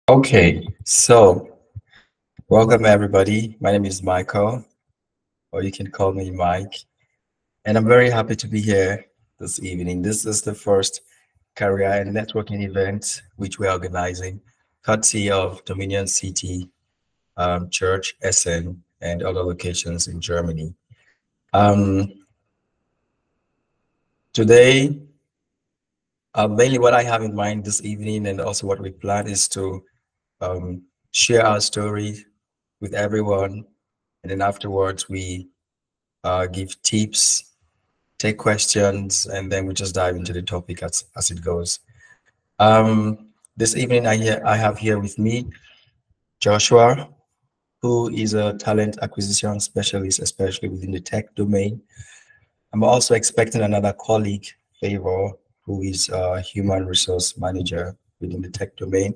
Okay, so welcome everybody. My name is Michael, or you can call me Mike, and I'm very happy to be here this evening. This is the first career and networking event which we're organizing, courtesy of Dominion City Church, Essen, and other locations in Germany. Um, Today, mainly what I have in mind this evening and also what we plan is to um, share our story with everyone, and then afterwards we give tips, take questions, and then we just dive into the topic as it goes. This evening, I have here with me Joshua, who is a talent acquisition specialist, especially within the tech domain. I'm also expecting another colleague, Favor, who is a human resource manager within the tech domain.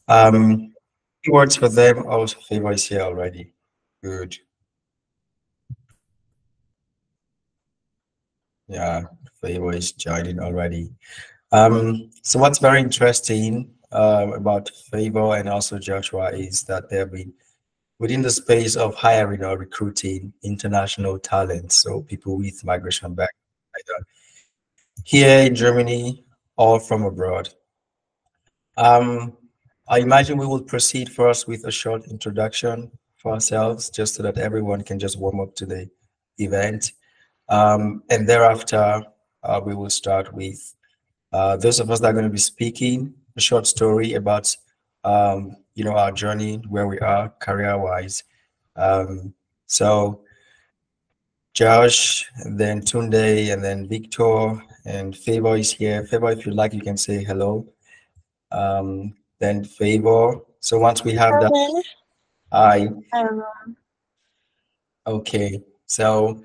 Few words for them. Also, Favor is here already. Good. Yeah, Favor is joining already. So what's very interesting about Favor and also Joshua is that they've been within the space of hiring or recruiting international talent, so people with migration background, either here in Germany or from abroad. Um, I imagine we will proceed first with a short introduction for ourselves, just so that everyone can just warm up to the event. And thereafter, we will start with those of us that are going to be speaking, a short story about our journey, where we are career-wise. Um, so Josh, and then Tunde, and then Victor, and Favor is here. Favor, if you like, you can say hello. Then Favor. So once we have that, Okay. I Um, okay. So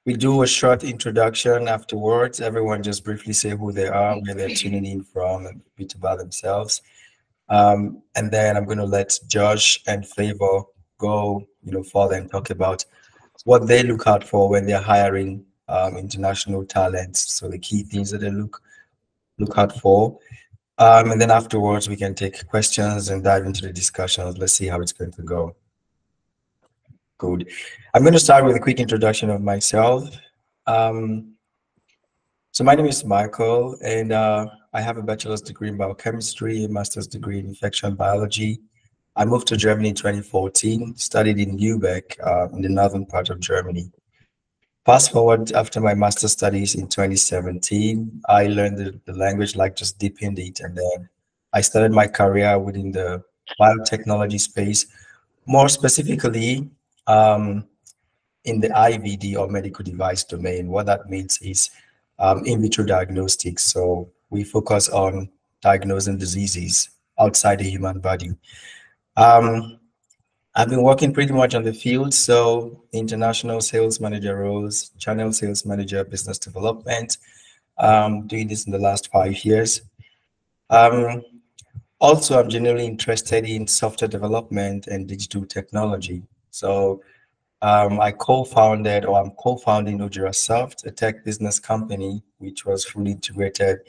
we do a short introduction afterwards. Everyone just briefly say who they are, where they're tuning in from, and a bit about themselves. And then I'm going to let Josh and Favor go, further and talk about what they look out for when they're hiring international talents. So the key things that they look out for. And then afterwards, we can take questions and dive into the discussions. Let's see how it's going to go. Good. I'm going to start with a quick introduction of myself. Um, So my name is Michael, and I have a bachelor's degree in biochemistry, a master's degree in infection biology. I moved to Germany in 2014, studied in Lübeck, in the northern part of Germany. Fast forward after my master's studies in 2017, I learned the language, like just deepened it, and then I started my career within the biotechnology space, more specifically um, in the IVD or medical device domain. What that means is in vitro diagnostics. So we focus on diagnosing diseases outside the human body. Um, I've been working pretty much on the field, so international sales manager roles, channel sales manager, business development, doing this in the last 5 years. Um, Also, I'm generally interested in software development and digital technology. So I co-founded, or I'm co-founding Ujirasoft, a tech business company which was fully integrated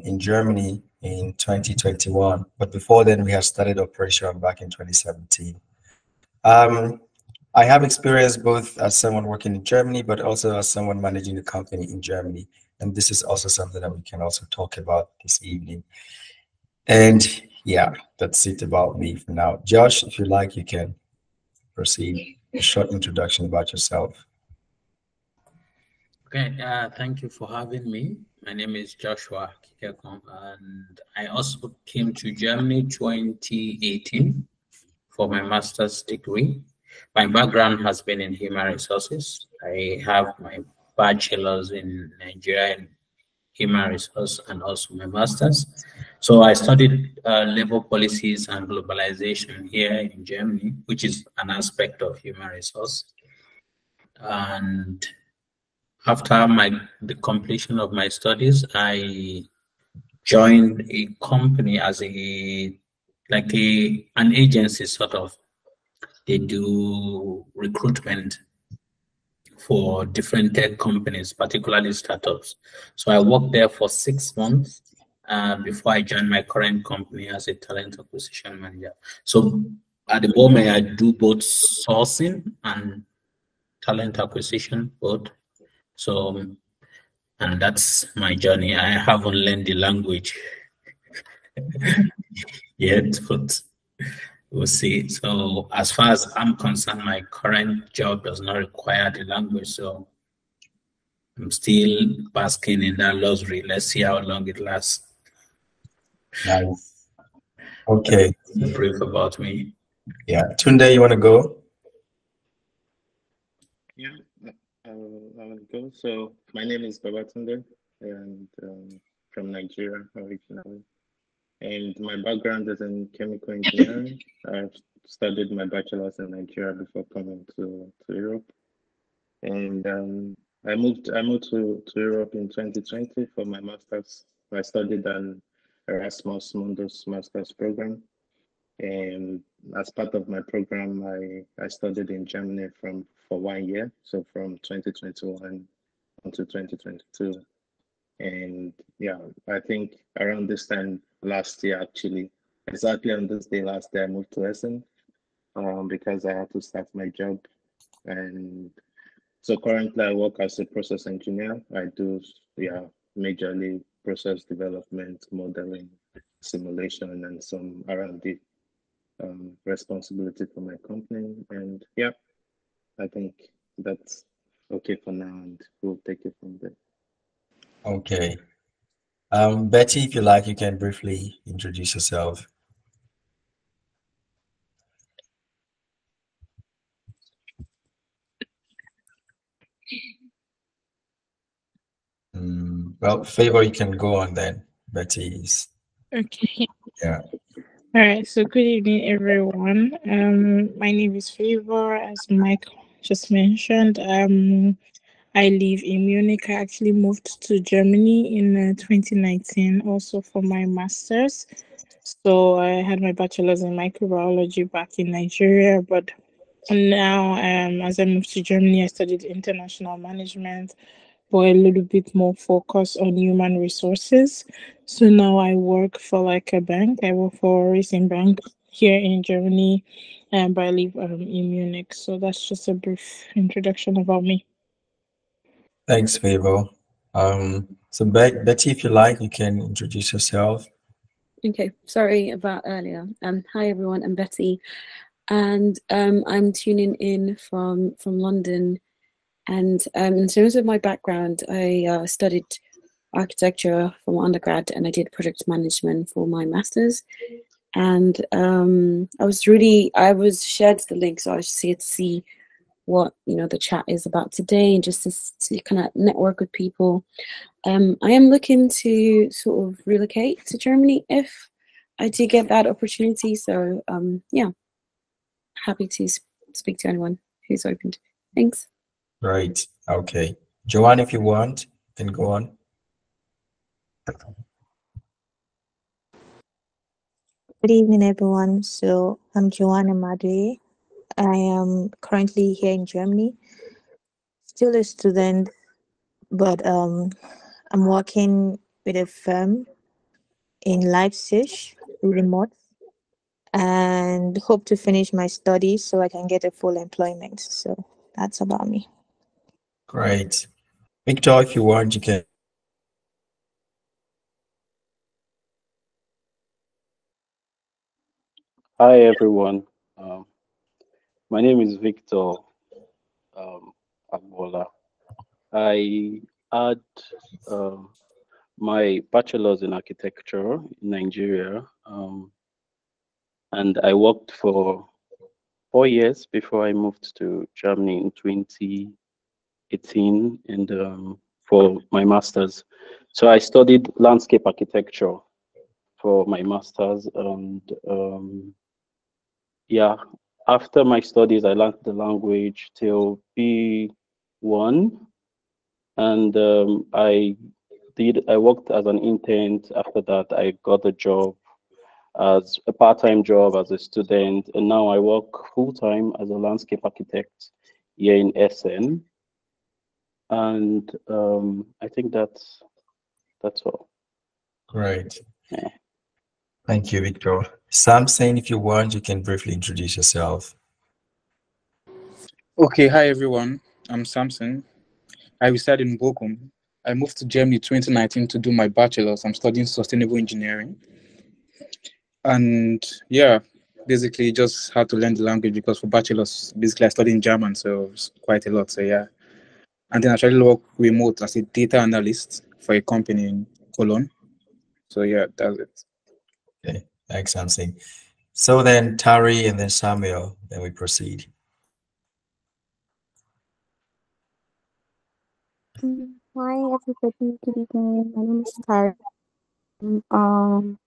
in Germany in 2021. But before then, we had started operation back in 2017. Um, I have experience both as someone working in Germany, but also as someone managing a company in Germany. And this is also something that we can also talk about this evening. And yeah, that's it about me for now. Josh, if you like, you can proceed. A short introduction about yourself. Okay, thank you for having me. My name is Joshua Kikekong, and I also came to Germany 2018 for my master's degree. My background has been in human resources. I have my bachelor's in Nigerian human resource and also my master's. So I studied labor policies and globalization here in Germany, which is an aspect of human resource. And after the completion of my studies, I joined a company as an agency sort of. They do recruitment for different tech companies, particularly startups. So I worked there for 6 months, before I joined my current company as a talent acquisition manager. So at the moment, I do both sourcing and talent acquisition, both. So, and that's my journey. I haven't learned the language yet, but we'll see. So, as far as I'm concerned, my current job does not require the language. So, I'm still basking in that luxury. Let's see how long it lasts. Nice. Okay. That's brief about me. Yeah. Tunde, you want to go? Yeah, I will go. So my name is Babatunde, and from Nigeria originally. And my background is in chemical engineering. I've studied my bachelor's in Nigeria before coming to Europe. And I moved to Europe in 2020 for my master's. I studied an Erasmus Mundus master's program. And as part of my program, I studied in Germany for 1 year, so from 2021 until 2022. And yeah, I think around this time last year, actually, exactly on this day last year, I moved to Essen because I had to start my job. And so currently I work as a process engineer. I do, yeah, majorly process development, modeling, simulation, and some R&D responsibility for my company. And yeah, I think that's okay for now, and we'll take it from there. Okay. Betty, if you like, you can briefly introduce yourself. Well, Favor, you can go on then. Betty's. Okay. Yeah. All right. So good evening, everyone. My name is Favor, as Mike just mentioned. I live in Munich. I actually moved to Germany in 2019, also for my master's. So I had my bachelor's in microbiology back in Nigeria, but now, as I moved to Germany, I studied international management, but a little bit more focus on human resources. So now I work for like a bank. I work for a racing bank here in Germany, but I live in Munich. So that's just a brief introduction about me. Thanks, Favor. So Betty, if you like, you can introduce yourself. Okay, sorry about earlier. Hi everyone, I'm Betty, and I'm tuning in from London. And in terms of my background, I studied architecture for my undergrad, and I did project management for my master's. And I was shared the link, so I was here to see what the chat is about today, and just to kind of network with people. I am looking to sort of relocate to Germany if I do get that opportunity. So yeah, happy to speak to anyone who's open. Thanks. Right. Okay. Joanne, if you want, can go on. Good evening, everyone. So I'm Joanna Madwe. I am currently here in Germany, still a student, but I'm working with a firm in Leipzig, remote, and hope to finish my studies so I can get a full employment. So that's about me. Great. Victor, if you want, you can. Hi everyone. My name is Victor Agbola. I had my bachelor's in architecture in Nigeria, and I worked for 4 years before I moved to Germany in 2018 and for my master's. So I studied landscape architecture for my master's, and yeah, after my studies, I learned the language till B1, and I worked as an intern. After that, I got a job as a part-time job as a student, and now I work full-time as a landscape architect here in Essen. And I think that's all. Great. Yeah. Thank you, Victor. Samson, if you want, you can briefly introduce yourself. Okay, hi everyone. I'm Samson. I reside in Bochum. I moved to Germany 2019 to do my bachelor's. I'm studying sustainable engineering. And yeah, basically just had to learn the language because for bachelor's, basically I studied in German, so it's quite a lot. So yeah. And then I started to work remote as a data analyst for a company in Cologne. So yeah, that's it. Okay, thanks, Samson. So then Tari and then Samuel, then we proceed. Hi everybody, good evening. My name is Tara. I'm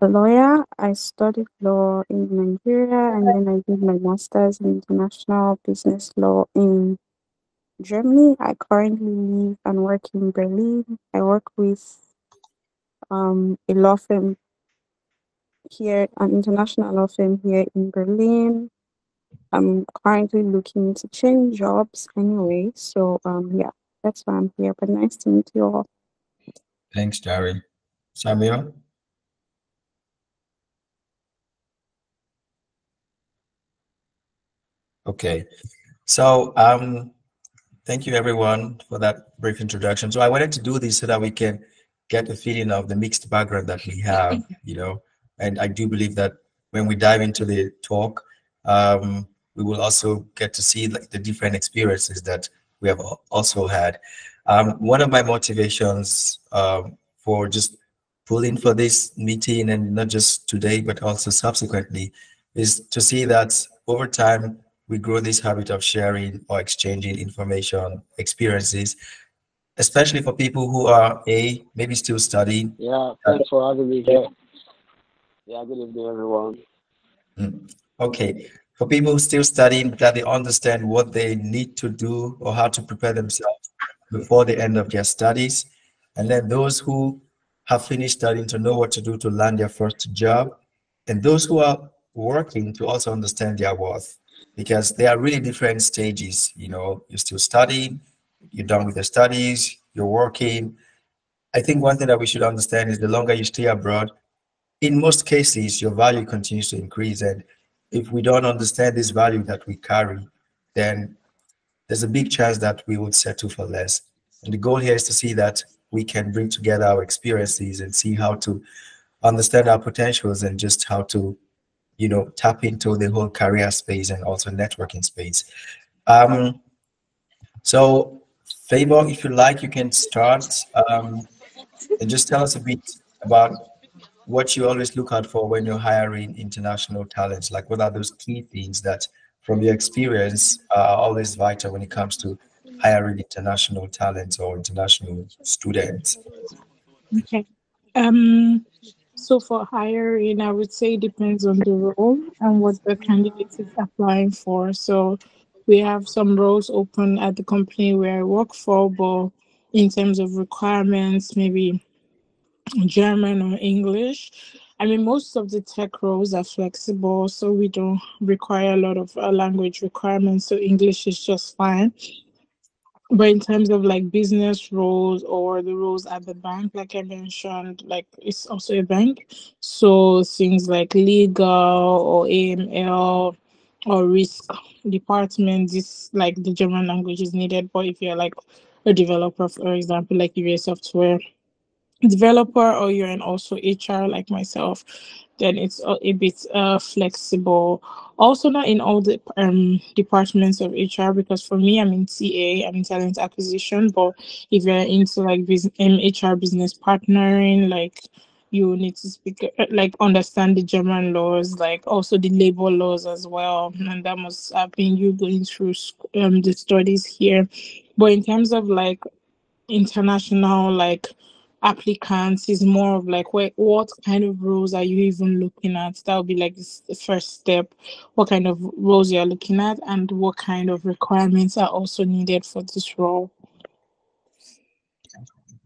a lawyer. I studied law in Nigeria and then I did my master's in international business law in Germany. I currently live and work in Berlin. I work with a law firm here, an international law firm here in Berlin. I'm currently looking to change jobs anyway. So yeah, that's why I'm here. But nice to meet you all. Thanks, Tari. Samuel? Okay. So thank you everyone for that brief introduction. So I wanted to do this so that we can get a feeling of the mixed background that we have, and I do believe that when we dive into the talk, we will also get to see like the different experiences that we have also had. One of my motivations for just pulling for this meeting, and not just today, but also subsequently, is to see that over time we grow this habit of sharing or exchanging information, experiences, especially for people who are maybe still studying. Yeah, thanks for having me here. Yeah, good evening, everyone. Okay, for people still studying, that they understand what they need to do or how to prepare themselves before the end of their studies, and then those who have finished studying to know what to do to land their first job, and those who are working to also understand their worth, because there are really different stages. You're still studying, you're done with the studies, you're working. I think one thing that we should understand is the longer you stay abroad, in most cases, your value continues to increase. And if we don't understand this value that we carry, then there's a big chance that we would settle for less. And the goal here is to see that we can bring together our experiences and see how to understand our potentials and just how to, tap into the whole career space and also networking space. So, Favor, if you like, you can start and just tell us a bit about what you always look out for when you're hiring international talents. Like, what are those key things that, from your experience, are always vital when it comes to hiring international talents or international students? Okay. So for hiring, I would say it depends on the role and what the candidate is applying for. So we have some roles open at the company where I work for, but in terms of requirements, maybe German or English. I mean, most of the tech roles are flexible, so we don't require a lot of language requirements. So English is just fine. But in terms of like business roles or the roles at the bank, like I mentioned, like it's also a bank. So things like legal or AML or risk department, this like the German language is needed. But if you're like a developer, for example, like if you're a software developer or you're in also HR like myself, then it's a bit flexible. Also, not in all the departments of HR, because for me, I'm in TA, I'm in talent acquisition. But if you're into like HR business partnering, like you need to speak like understand the German laws, like also the labor laws as well, and that must have been you going through the studies here. But in terms of like international like applicants is more of like what kind of roles are you even looking at? That would be like the first step. What kind of roles you're looking at and what kind of requirements are also needed for this role.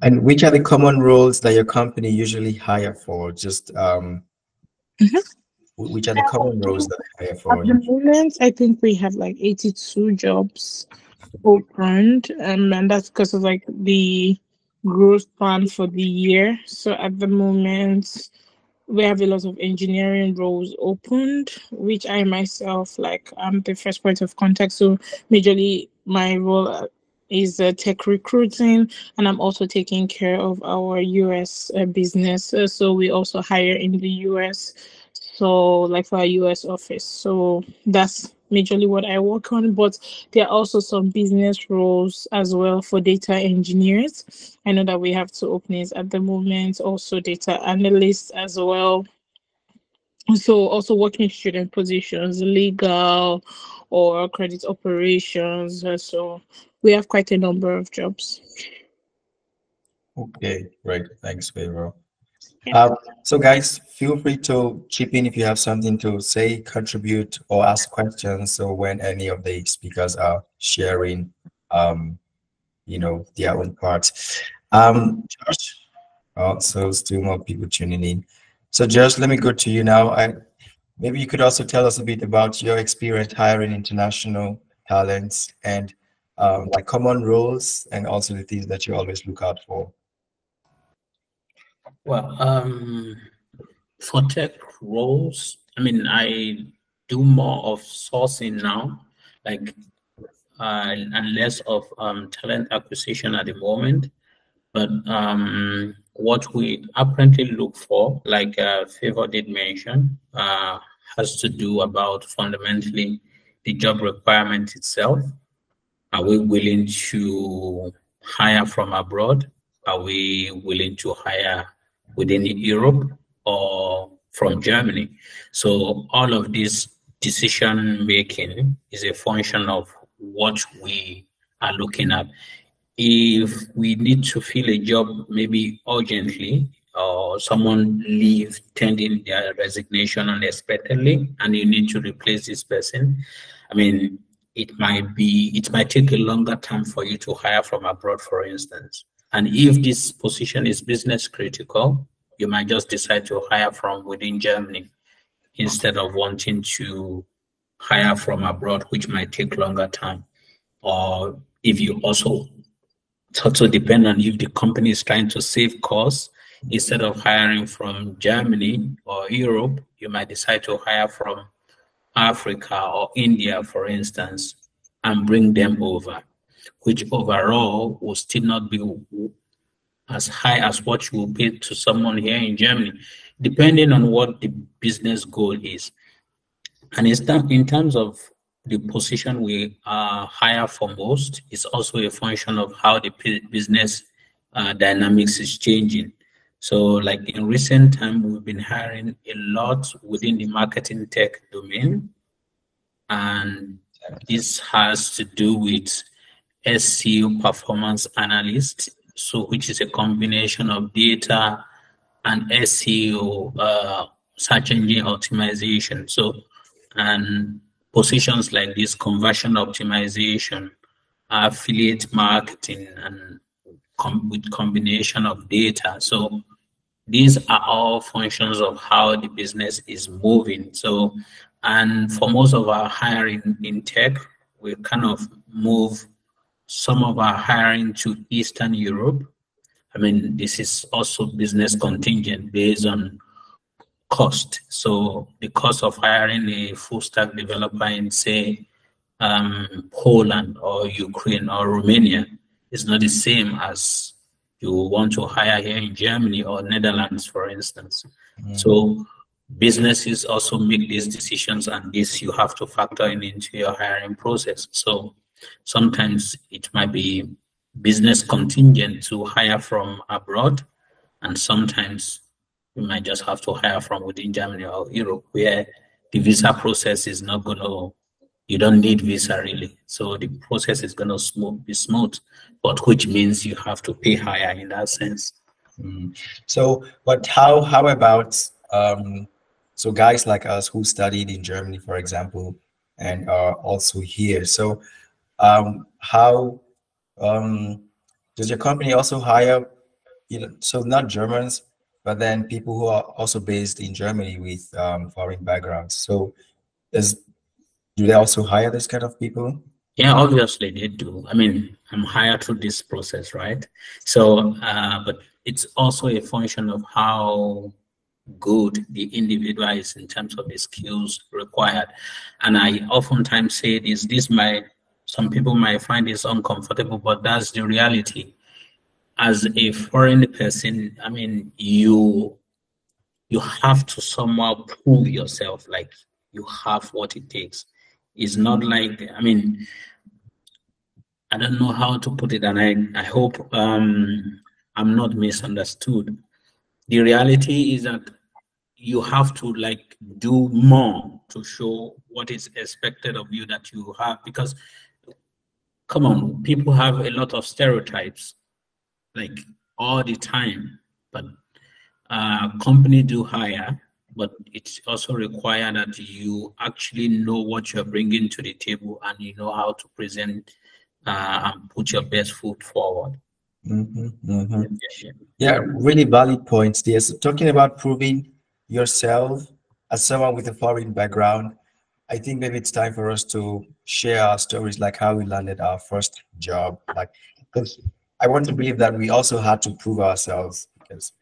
And which are the common roles that your company usually hire for? Just which are the common roles that they hire At for? the moment, I think we have like 82 jobs opened, and that's because of like the growth plan for the year. So at the moment, we have a lot of engineering roles opened, which I myself like. I'm the first point of contact. So majorly, my role is tech recruiting, and I'm also taking care of our US business. So we also hire in the US. So like for our US office. So that's majorly what I work on. But there are also some business roles as well for data engineers. I know that we have two openings at the moment, also data analysts as well. So also working student positions, legal or credit operations. So we have quite a number of jobs. Okay, great. Thanks, Favor. Yeah. So guys, feel free to chip in if you have something to say, contribute, or ask questions. So when any of the speakers are sharing, their own parts. Josh, so still more people tuning in. So Josh, let me go to you now. Maybe you could also tell us a bit about your experience hiring international talents and the common roles and also the things that you always look out for. Well, for tech roles, I mean, I do more of sourcing now, like, and less of talent acquisition at the moment. But what we apparently look for, like Favor did mention, has to do about fundamentally the job requirement itself. Are we willing to hire from abroad? Are we willing to hire within Europe or from Germany? So all of this decision making is a function of what we are looking at. If we need to fill a job maybe urgently, or someone leave tending their resignation unexpectedly and you need to replace this person, I mean, it might take a longer time for you to hire from abroad, for instance. And if this position is business critical, you might just decide to hire from within Germany instead of wanting to hire from abroad, which might take longer time. Or if you also depend on if the company is trying to save costs, instead of hiring from Germany or Europe, you might decide to hire from Africa or India, for instance, and bring them over, which overall will still not be as high as what you will pay to someone here in Germany, depending on what the business goal is. And in terms of the position we hire for most, is also a function of how the business dynamics is changing. So like in recent time, we've been hiring a lot within the marketing tech domain. And this has to do with SEO performance analyst, so which is a combination of data and SEO, search engine optimization. So, and positions like this, conversion optimization, affiliate marketing, and with combination of data. So these are all functions of how the business is moving. So, and for most of our hiring in tech, we kind of move some of our hiring to Eastern Europe. I mean, this is also business contingent based on cost. So the cost of hiring a full stack developer in, say, Poland or Ukraine or Romania is not the same as you want to hire here in Germany or Netherlands, for instance. So businesses also make these decisions, and this you have to factor into your hiring process. So sometimes it might be business contingent to hire from abroad, and sometimes you might just have to hire from within Germany or Europe, where the visa process is not going to, you don't need visa really. So the process is going to be smooth, but which means you have to pay higher in that sense. So, but how about so guys like us who studied in Germany, for example, and are also here. So, how does your company also hire, so not Germans, but then people who are also based in Germany with foreign backgrounds? So, do they also hire this kind of people? Yeah, obviously they do. I mean, I'm hired through this process, right? So, but it's also a function of how good the individual is in terms of the skills required. And I oftentimes say this might, some people might find this uncomfortable, but that's the reality. As a foreign person, I mean, you have to somehow prove yourself, like you have what it takes. It's not like, I mean, I don't know how to put it, and I hope I'm not misunderstood. The reality is that you have to like do more to show what is expected of you that you have, because come on, people have a lot of stereotypes like all the time, but company do hire, but it's also required that you actually know what you're bringing to the table and you know how to present and put your best foot forward. Yeah, really valid points there. So talking about proving yourself as someone with a foreign background, I think maybe it's time for us to share our stories, like how we landed our first job. Like, because I want to believe that we also had to prove ourselves, because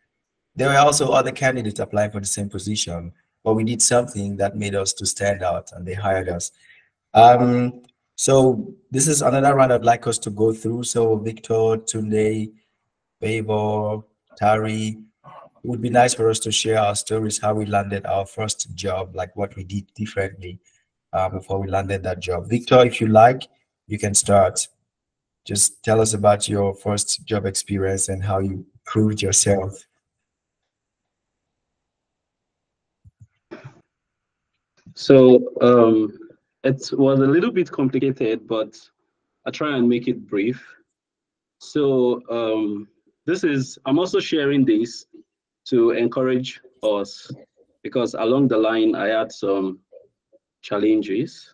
there were also other candidates applying for the same position, but we did something that made us to stand out, and they hired us. Um, so this is another round I'd like us to go through. So Victor, Tunde, Favor, Tari, it would be nice for us to share our stories, how we landed our first job, like what we did differently before we landed that job. Victor, if you like, you can start. Just tell us about your first job experience and how you proved yourself. So it was a little bit complicated, but I'll try and make it brief. So I'm also sharing this to encourage us, because along the line I had some challenges,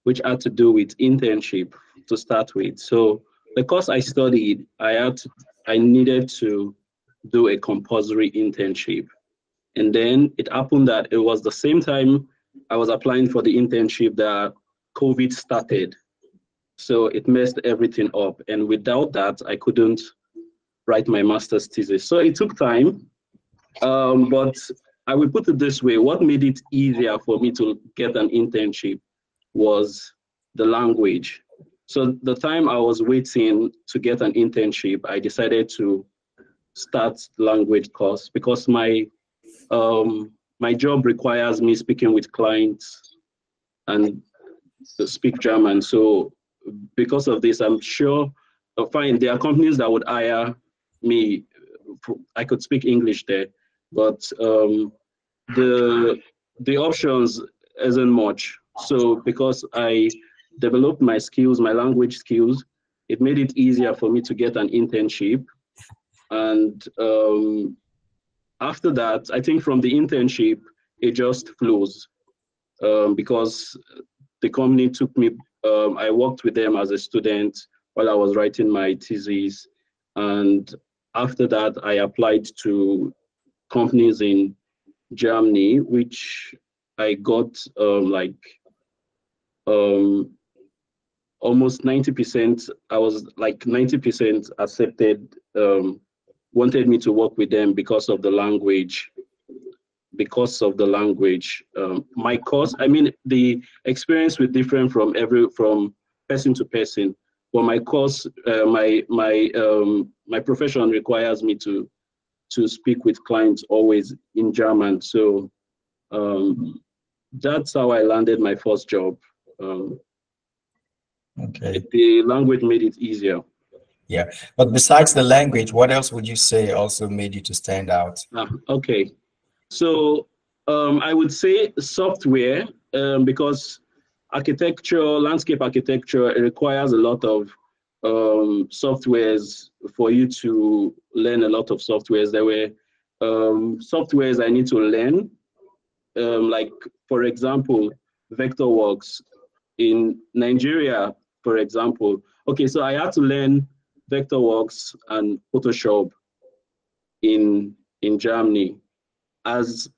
which had to do with internship to start with. So the course I studied, I needed to do a compulsory internship. And then it happened that it was the same time I was applying for the internship that COVID started. So it messed everything up. And without that, I couldn't write my master's thesis. So it took time. But I will put it this way: what made it easier for me to get an internship was the language. So the time I was waiting to get an internship, I decided to start the language course, because my job requires me speaking with clients and speak German. So because of this, I'm sure, fine, there are companies that would hire me. I could speak English there, but the options isn't much. So because I developed my skills, my language skills, it made it easier for me to get an internship. And after that, I think from the internship, it just flows, because the company took me, I worked with them as a student while I was writing my thesis. And after that, I applied to companies in Germany, which I got almost 90%. I was like 90% accepted, wanted me to work with them because of the language. My course, I mean, the experience was different from person to person. But my course, my profession requires me to speak with clients always in German. So that's how I landed my first job. Okay. The language made it easier. Yeah. But besides the language, what else would you say also made you to stand out? Okay. So I would say software, because landscape architecture, it requires a lot of softwares for you to learn a lot of softwares. There were softwares I need to learn, like, for example, Vectorworks in Nigeria, for example. Okay, so I had to learn Vectorworks and Photoshop in Germany. As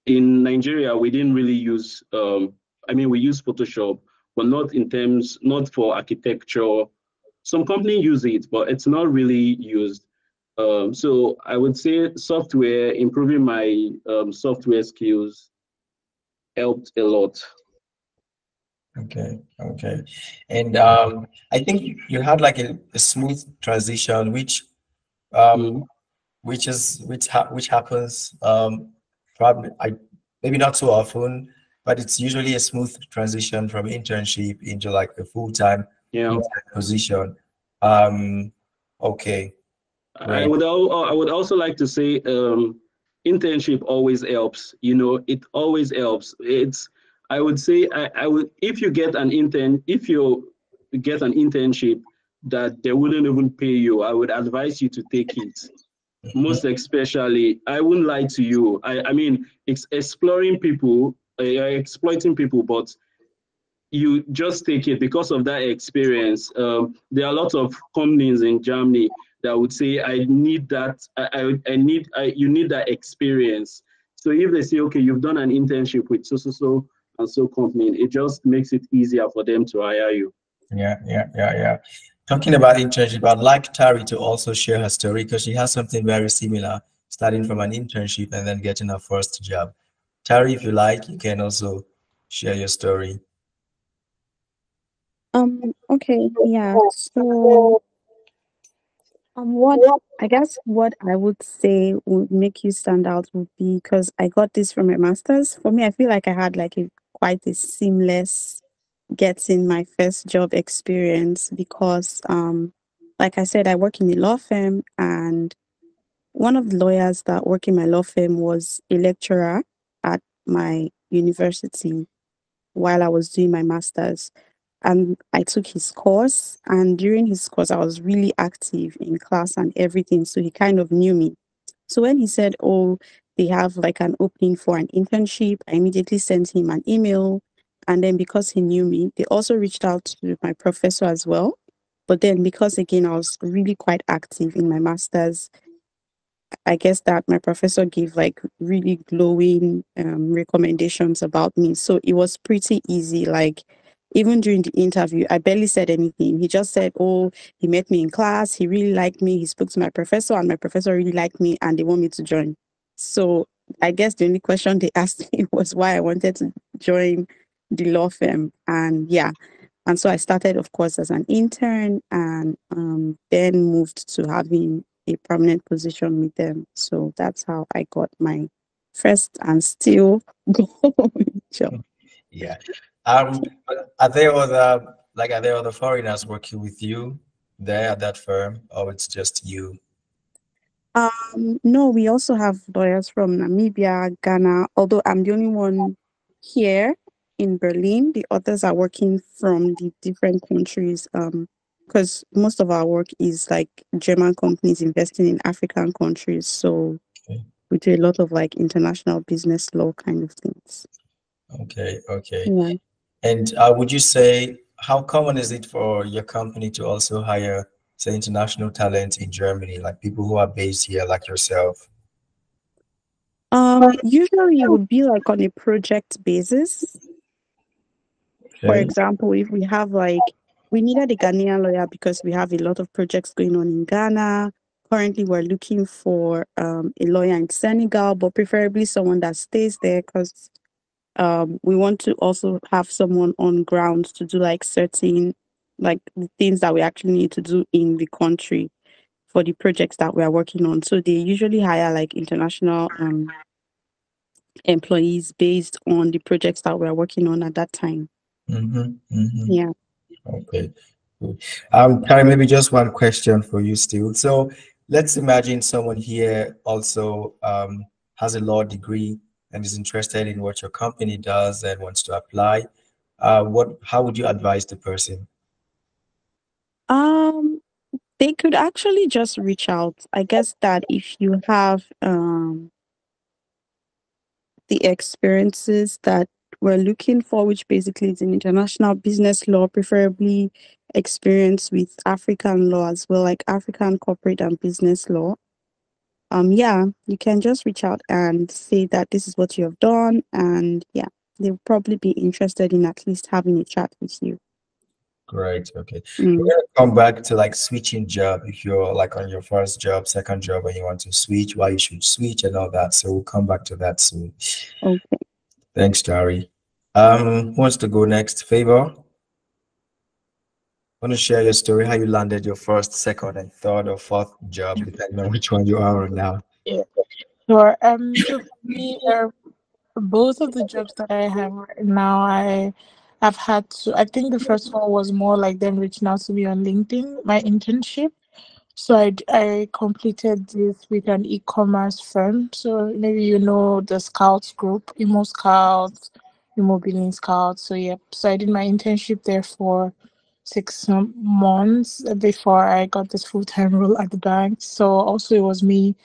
in Nigeria, we didn't really use, we use Photoshop, but not for architecture. Some companies use it, but it's not really used. So I would say software, improving my software skills helped a lot. Okay, okay. And I think you had like a smooth transition, um, which happens probably maybe not so often, but it's usually a smooth transition from internship into like a full-time position. Okay, I great. would also like to say internship always helps. You know, it always helps. I would say I would if you get an internship that they wouldn't even pay you, I would advise you to take it. Most especially, I wouldn't lie to you. I mean, it's exploring people, exploiting people, but you just take it because of that experience. There are lots of companies in Germany that would say, I need that, you need that experience. So if they say, okay, you've done an internship with so and so company, it just makes it easier for them to hire you. Yeah. Talking about internship, I'd like Tari to also share her story because she has something very similar, starting from an internship and then getting her first job. Tari, if you like, you can also share your story. Okay, yeah. So, what I guess what I would say would make you stand out would be because I got this from my master's. For me, I feel like I had like quite a seamless getting my first job experience because, like I said, I work in a law firm, and one of the lawyers that work in my law firm was a lecturer at my university while I was doing my master's. And I took his course, and during his course, I was really active in class and everything. So he kind of knew me. So when he said, oh, they have like an opening for an internship, I immediately sent him an email. And then because he knew me, they also reached out to my professor as well. But then because again, I was really quite active in my master's, I guess that my professor gave like really glowing recommendations about me. So it was pretty easy. Like even during the interview, I barely said anything. He just said, oh, he met me in class. He really liked me. He spoke to my professor, and my professor really liked me, and they want me to join. So I guess the only question they asked me was why I wanted to join the law firm. And yeah. And so I started, of course, as an intern, and then moved to having a permanent position with them. So that's how I got my first and still going job. Yeah. Are there other foreigners working with you there at that firm, or it's just you? No, we also have lawyers from Namibia, Ghana, although I'm the only one here in Berlin. The others are working from the different countries. Because most of our work is like German companies investing in African countries. So Okay. we do a lot of like international business law kind of things. Okay. Yeah. And would you say how common is it for your company to also hire, say, international talent in Germany, like people who are based here, like yourself? Usually it would be like on a project basis. For Okay. example, if we have like, we needed a Ghanaian lawyer because we have a lot of projects going on in Ghana. Currently, we're looking for a lawyer in Senegal, but preferably someone that stays there because we want to also have someone on ground to do like certain, like the things that we actually need to do in the country for the projects that we are working on. So they usually hire like international employees based on the projects that we're working on at that time. Yeah. Okay. Good. Karen, maybe just one question for you still. So let's imagine someone here also has a law degree and is interested in what your company does and wants to apply. How would you advise the person? They could actually just reach out. I guess that if you have the experiences that we're looking for, which basically is in international business law, preferably experience with African law as well, like African corporate and business law. Yeah, you can just reach out and say that this is what you have done, and yeah, they'll probably be interested in at least having a chat with you. Great. Okay. We're gonna come back to like switching job. If you're like on your first job, second job, and you want to switch, why you should switch and all that. So we'll come back to that soon. Okay. Thanks, Jari. Who wants to go next? Favor? Want to share your story, how you landed your first, second, and third or fourth job, depending on which one you are on now. Yeah. Sure. So for me, both of the jobs that I have right now, I've had to. I think the first one was more like them reaching out to me on LinkedIn, my internship. So I completed this with an e-commerce firm. So maybe you know the Scouts group, Emo Scouts, Emo Billing Scouts. So yeah, so I did my internship there for 6 months before I got this full-time role at the bank. So also it was me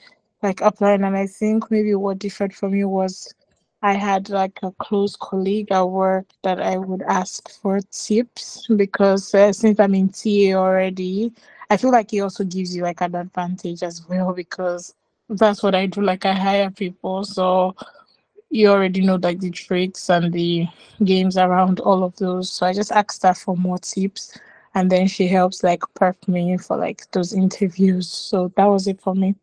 like applying, and I think maybe what differed for me was I had like a close colleague at work that I would ask for tips because since I'm in TA already, I feel like it also gives you like an advantage as well because that's what I do. Like I hire people, so you already know like the tricks and the games around all of those. So I just asked her for more tips, and then she helps like prep me for like those interviews. So that was it for me.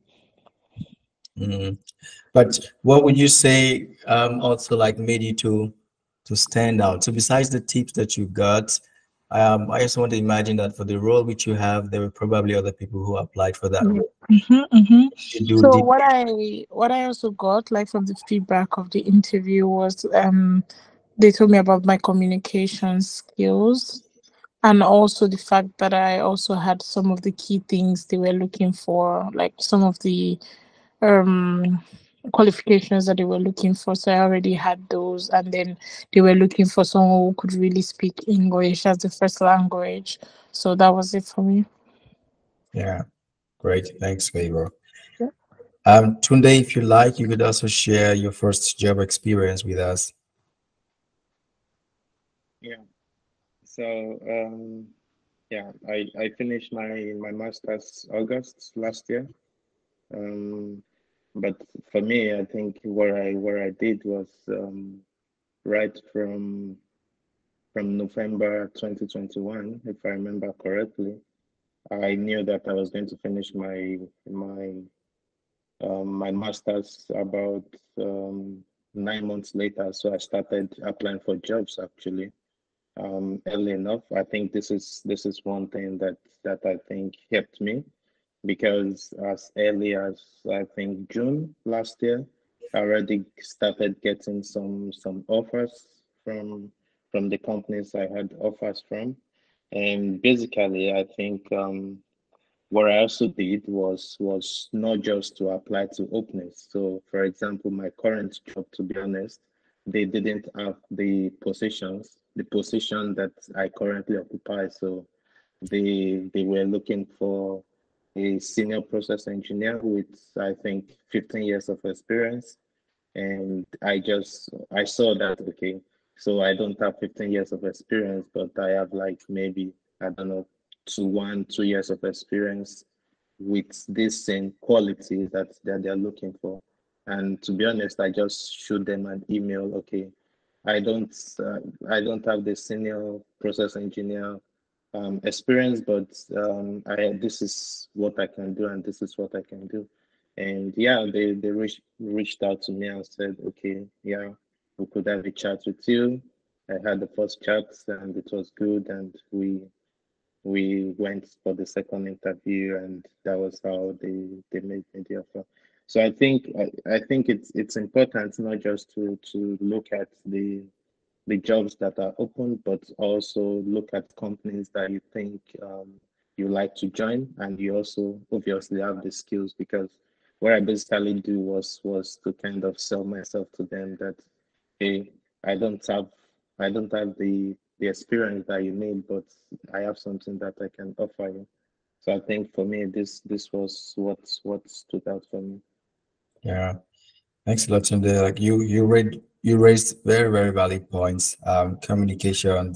But what would you say also like made you to stand out? So besides the tips that you got, I just want to imagine that for the role which you have, there were probably other people who applied for that role. You do So deep. what I also got like from the feedback of the interview was they told me about my communication skills and also the fact that I also had some of the key things they were looking for, like some of the qualifications that they were looking for. So I already had those, and then they were looking for someone who could really speak English as the first language. So that was it for me. Yeah, great. Thanks, Favor. Yeah. Tunde, if you like, you could also share your first job experience with us. Yeah. So yeah, I finished my master's August last year. But for me, I think where I did was right from November 2021, if I remember correctly. I knew that I was going to finish my master's about 9 months later. So I started applying for jobs actually early enough. I think this is one thing that I think helped me because as early as I think June last year, I already started getting some offers from the companies I had offers from. And basically, I think what I also did was not just to apply to openings. So, for example, my current job, to be honest, they didn't have the position that I currently occupy. So they were looking for a senior process engineer with I think 15 years of experience. And I saw that okay, so I don't have 15 years of experience, but I have like maybe I don't know 2 years of experience with this same quality that they're looking for. And to be honest, I just shoot them an email. Okay, I don't I don't have the senior process engineer experience, but I this is what I can do and this is what I can do. And yeah, they reached out to me and said, okay, yeah, we could have a chat with you. I had the first chat and it was good, and we went for the second interview, and that was how they made me the offer. So I think it's important not just to look at the jobs that are open, but also look at companies that you think you like to join, and you also obviously have the skills. Because what I basically do was to kind of sell myself to them that hey, I don't have the experience that you need, but I have something that I can offer you. So I think for me this was what stood out for me. Yeah. Thanks a lot, Tunde. Like you raised very, very valid points. Communication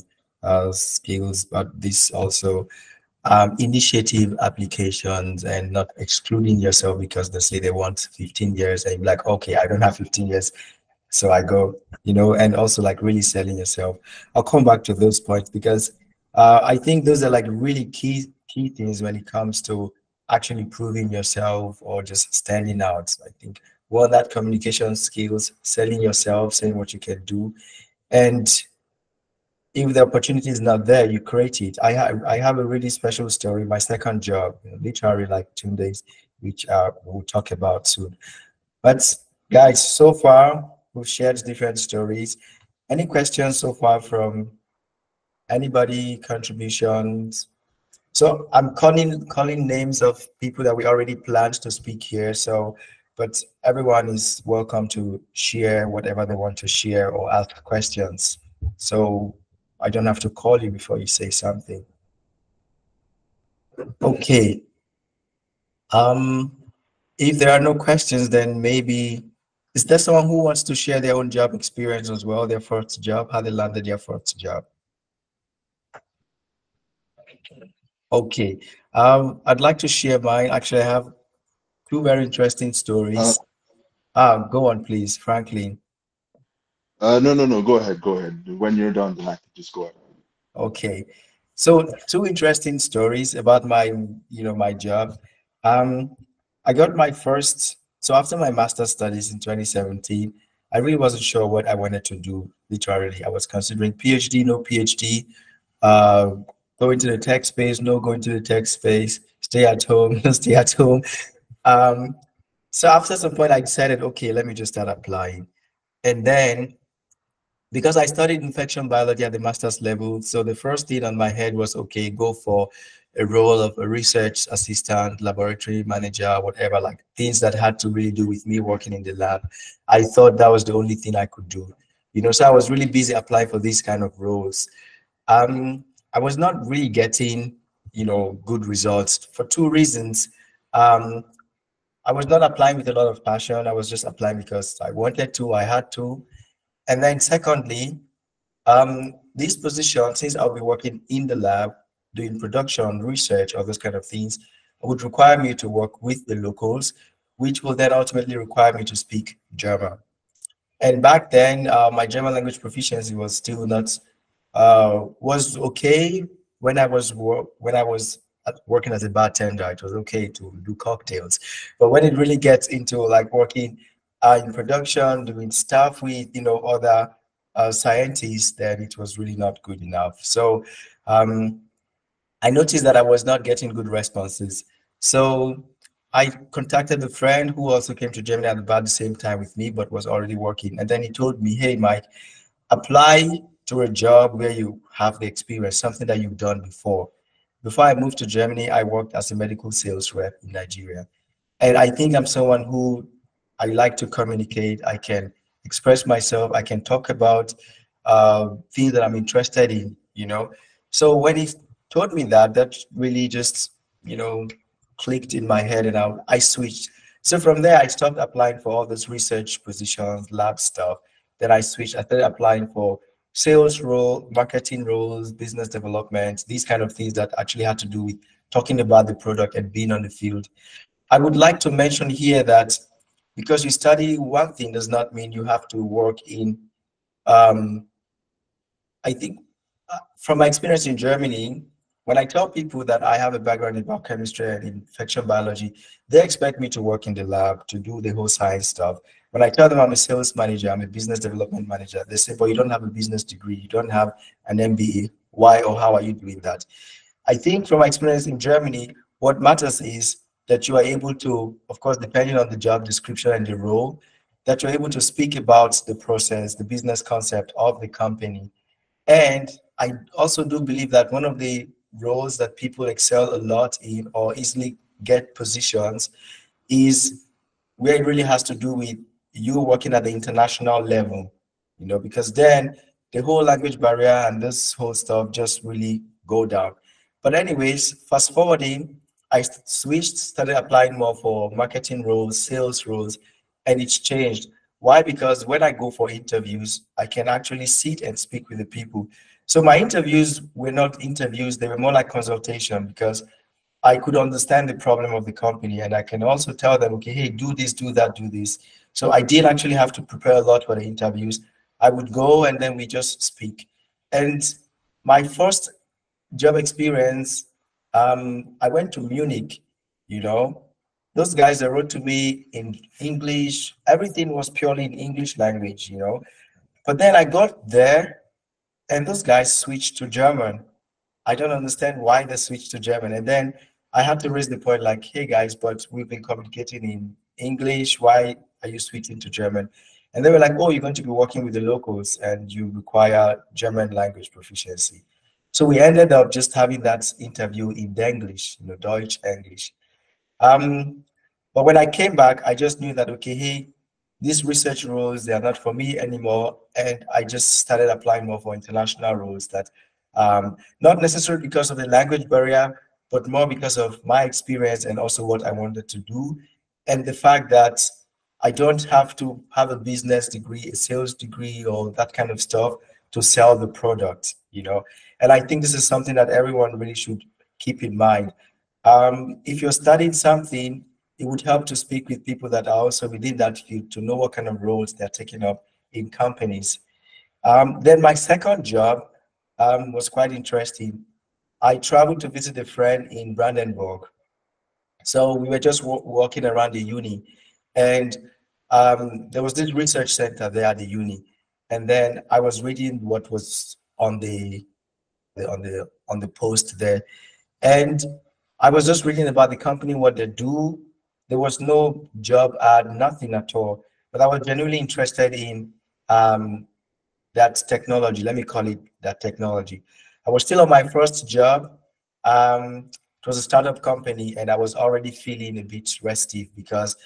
skills, but this also initiative applications and not excluding yourself because they say they want 15 years and you're like, okay, I don't have 15 years. So I go, and also like really selling yourself. I'll come back to those points because I think those are like really key things when it comes to actually proving yourself or just standing out. I think well, that communication skills, selling yourself, saying what you can do, and if the opportunity is not there, you create it. I have a really special story. My second job, literally like 2 days, which we'll talk about soon. But guys, so far we've shared different stories. Any questions so far from anybody? Contributions? So I'm calling names of people that we already planned to speak here. So, but everyone is welcome to share whatever they want to share or ask questions. So I don't have to call you before you say something. Okay. If there are no questions, then maybe is there someone who wants to share their own job experience as well, their first job, how they landed their first job? Okay. I'd like to share mine. Actually, I have two very interesting stories. Go on, please, Franklin. No. Go ahead. When you're done, then I can just go ahead. Okay. So two interesting stories about my job. I got my first, so after my master's studies in 2017, I really wasn't sure what I wanted to do. Literally, I was considering PhD, no PhD, uh, go into the tech space, no go into the tech space, stay at home, no stay at home. Um, so after some point, I decided, okay, let me just start applying. And then because I studied infection biology at the master's level, so the first thing on my head was, okay, go for a role of a research assistant, laboratory manager, whatever, like things that had to really do with me working in the lab. I thought that was the only thing I could do. So I was really busy applying for these kind of roles. I was not really getting, good results for two reasons. Um, I was not applying with a lot of passion. I was just applying because I wanted to, I had to. And then secondly, this position, since I'll be working in the lab, doing production, research, all those kind of things, would require me to work with the locals, which will then ultimately require me to speak German. And back then, my German language proficiency was still not was okay when I was working as a bartender. It was okay to do cocktails, but when it really gets into like working in production, doing stuff with other scientists, then it was really not good enough. So um, I noticed that I was not getting good responses. So I contacted a friend who also came to Germany at about the same time with me, but was already working. And then he told me, hey, Mike, apply to a job where you have the experience, something that you've done before. Before I moved to Germany, I worked as a medical sales rep in Nigeria. And I think I'm someone who I like to communicate. I can express myself. I can talk about things that I'm interested in. So when he told me that, that really just, clicked in my head and I switched. So from there, I stopped applying for all those research positions, lab stuff. Then I switched. I started applying for sales role, marketing roles, business development, these kind of things that actually had to do with talking about the product and being on the field. I would like to mention here that because you study one thing does not mean you have to work in, I think from my experience in Germany, when I tell people that I have a background in biochemistry and infection biology, they expect me to work in the lab to do the whole science stuff. When I tell them I'm a sales manager, I'm a business development manager, they say, but you don't have a business degree, you don't have an MBA. Why or how are you doing that? I think from my experience in Germany, what matters is that you are able to, of course, depending on the job description and the role, that you're able to speak about the process, the business concept of the company. And I also do believe that one of the roles that people excel a lot in or easily get positions is where it really has to do with you working at the international level, because then the whole language barrier and this whole stuff just really go down. But anyways, fast forwarding, I switched, started applying more for marketing roles, sales roles, and it's changed. Why? Because when I go for interviews, I can actually sit and speak with the people. So my interviews were not interviews, they were more like consultation because I could understand the problem of the company, and I can also tell them, okay, hey, do this, do that, do this. So I did actually have to prepare a lot for the interviews. I would go and then we just speak. And my first job experience, I went to Munich, you know. Those guys, they wrote to me in English. Everything was purely in English language, you know. But then I got there and those guys switched to German. I don't understand why they switched to German. And then I had to raise the point like, hey guys, but we've been communicating in English. Why are you switching to German? And they were like, oh, you're going to be working with the locals and you require German language proficiency. So we ended up just having that interview in English, you know, Deutsch, English. But when I came back, I just knew that, okay, hey, these research roles, they are not for me anymore. And I just started applying more for international roles that not necessarily because of the language barrier, but more because of my experience and also what I wanted to do. And the fact that I don't have to have a business degree, a sales degree, or that kind of stuff to sell the product, you know. And I think this is something that everyone really should keep in mind. If you're studying something, it would help to speak with people that are also within that field to know what kind of roles they're taking up in companies. Then my second job was quite interesting. I traveled to visit a friend in Brandenburg. So we were just walking around the uni, and there was this research center there at the uni. And then I was reading what was on the post there, and I was just reading about the company, what they do. There was no job ad, nothing at all. But I was genuinely interested in that technology. Let me call it that technology. I was still on my first job. It was a startup company, and I was already feeling a bit restive because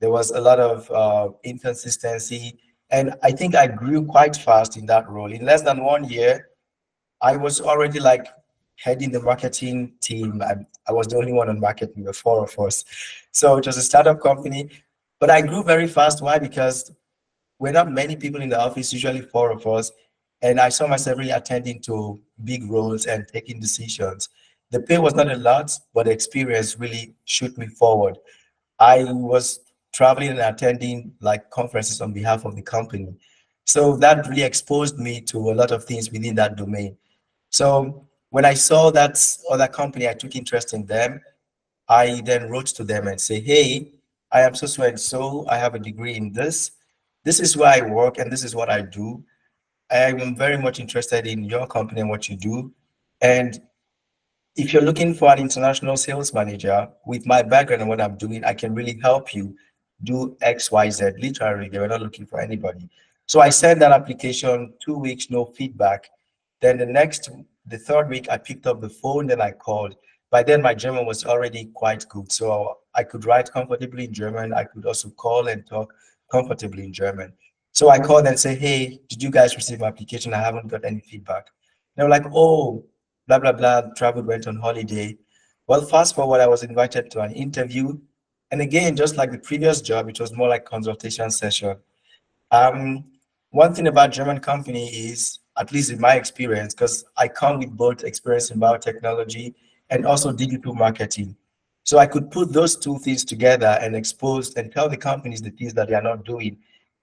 there was a lot of inconsistency. And I think I grew quite fast in that role. In less than 1 year, I was already like heading the marketing team. I was the only one on marketing. There were 4 of us. So it was a startup company, but I grew very fast. Why? Because we're not many people in the office, usually 4 of us. And I saw myself really attending to big roles and taking decisions. The pay was not a lot, but the experience really shoot me forward. I was traveling and attending like conferences on behalf of the company. So that really exposed me to a lot of things within that domain. So when I saw that other company, I took interest in them. I then wrote to them and say, hey, I am so and so. I have a degree in this. This is where I work and this is what I do. I am very much interested in your company and what you do. And if you're looking for an international sales manager, with my background and what I'm doing, I can really help you do X, Y, Z. Literally, they were not looking for anybody. So I sent that application, 2 weeks, no feedback. Then the third week, I picked up the phone, then I called. By then, my German was already quite good. So I could write comfortably in German. I could also call and talk comfortably in German. So I called and say, hey, did you guys receive my application? I haven't got any feedback. They were like, oh, blah, blah, blah, traveled, went on holiday. Well, fast forward, I was invited to an interview. And again, just like the previous job, it was more like consultation session. One thing about German company is, at least in my experience, because I come with both experience in biotechnology and also digital marketing. So I could put those two things together and expose and tell the companies the things that they are not doing.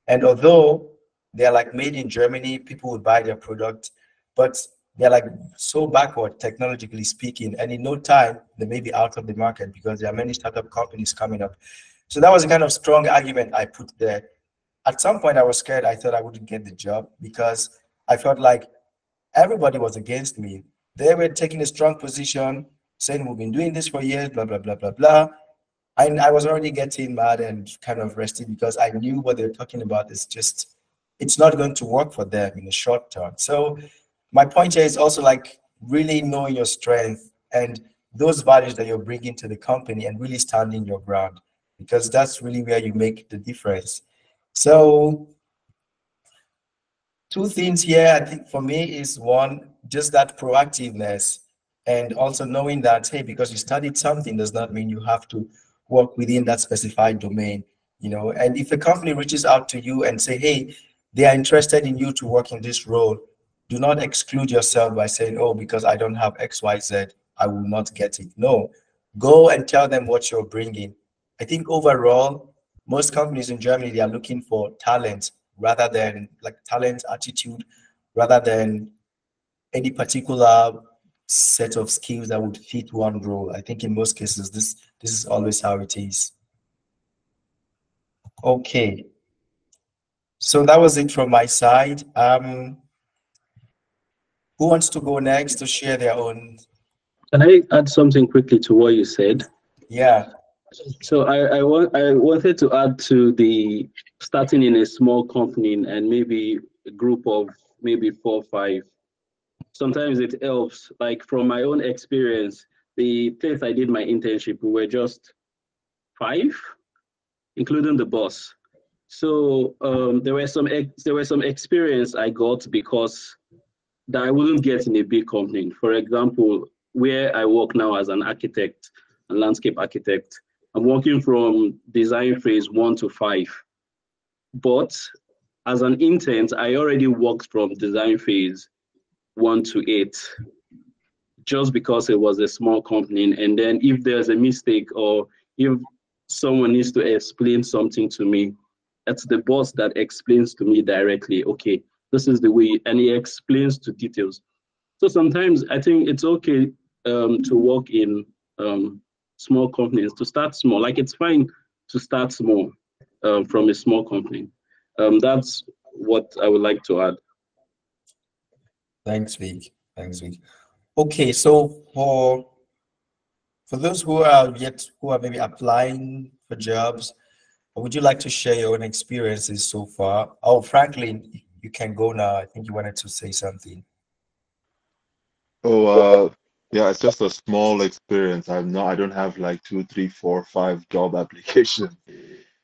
And although they're like made in Germany, people would buy their product, but they're like so backward technologically speaking, and in no time they may be out of the market because there are many startup companies coming up. So that was a kind of strong argument I put there. At some point I was scared. I thought I wouldn't get the job because I felt like everybody was against me. They were taking a strong position, saying we've been doing this for years, blah, blah, blah, blah, blah. And I was already getting mad and kind of rested because I knew what they were talking about is just, it's not going to work for them in the short term. So my point here is also like really knowing your strength and those values that you're bringing to the company and really standing your ground, because that's really where you make the difference. So 2 things here, I think for me is one, just that proactiveness and also knowing that, hey, because you studied something does not mean you have to work within that specified domain, you know. And if a company reaches out to you and say, hey, they are interested in you to work in this role, do not exclude yourself by saying, oh, because I don't have X, Y, Z, I will not get it. No, Go and tell them what you're bringing. I think overall, most companies in Germany, they are looking for talent rather than like talent, attitude, rather than any particular set of skills that would fit one role. I think in most cases, this is always how it is. Okay. So that was it from my side. Who wants to go next to share their own? Can I add something quickly to what you said? Yeah. So I wanted to add to the starting in a small company and maybe a group of maybe 4 or 5. Sometimes it helps. Like from my own experience, the place I did my internship, we were just 5, including the boss. So there were some experience I got because that I wouldn't get in a big company. For example, where I work now as an architect, a landscape architect, I'm working from design phase 1 to 5. But as an intern, I already worked from design phase 1 to 8, just because it was a small company. And then if there's a mistake or if someone needs to explain something to me, that's the boss that explains to me directly, okay, this is the way, and he explains to details. So sometimes I think it's okay to work in small companies, to start small. Like it's fine to start small from a small company. That's what I would like to add. Thanks, Vic. Thanks, Vic. Okay, so for those who are maybe applying for jobs, would you like to share your own experiences so far? Oh, Franklin, you can go now. I think you wanted to say something. Oh, yeah, it's just a small experience. I don't have like 2, 3, 4, 5 job applications.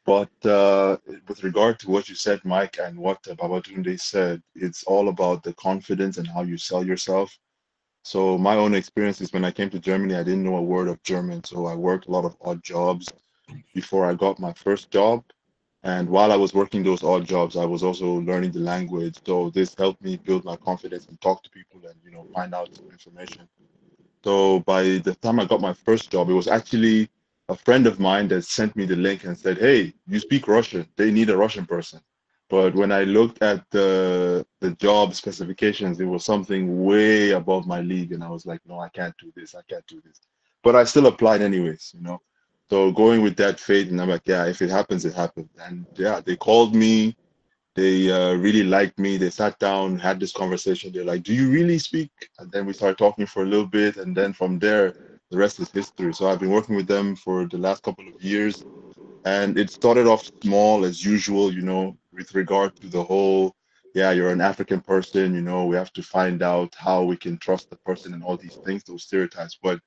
But with regard to what you said, Mike, and what Babatunde said, it's all about the confidence and how you sell yourself. So my own experience is when I came to Germany, I didn't know a word of German, so I worked a lot of odd jobs before I got my first job. And while I was working those odd jobs, I was also learning the language. So this helped me build my confidence and talk to people and, find out some information. So by the time I got my first job, it was actually a friend of mine that sent me the link and said, "Hey, you speak Russian. They need a Russian person." But when I looked at the job specifications, it was something way above my league, and I was like, "No, I can't do this. I can't do this." But I still applied anyways. So going with that faith, and I'm like, "Yeah, if it happens, it happens." And yeah, they called me. They really liked me. They sat down, had this conversation. They're like, "Do you really speak?" And then we started talking for a little bit, and then from there, the rest is history. So I've been working with them for the last couple of years, and it started off small as usual, with regard to the whole, yeah, you're an African person, we have to find out how we can trust the person and all these things, those stereotypes. But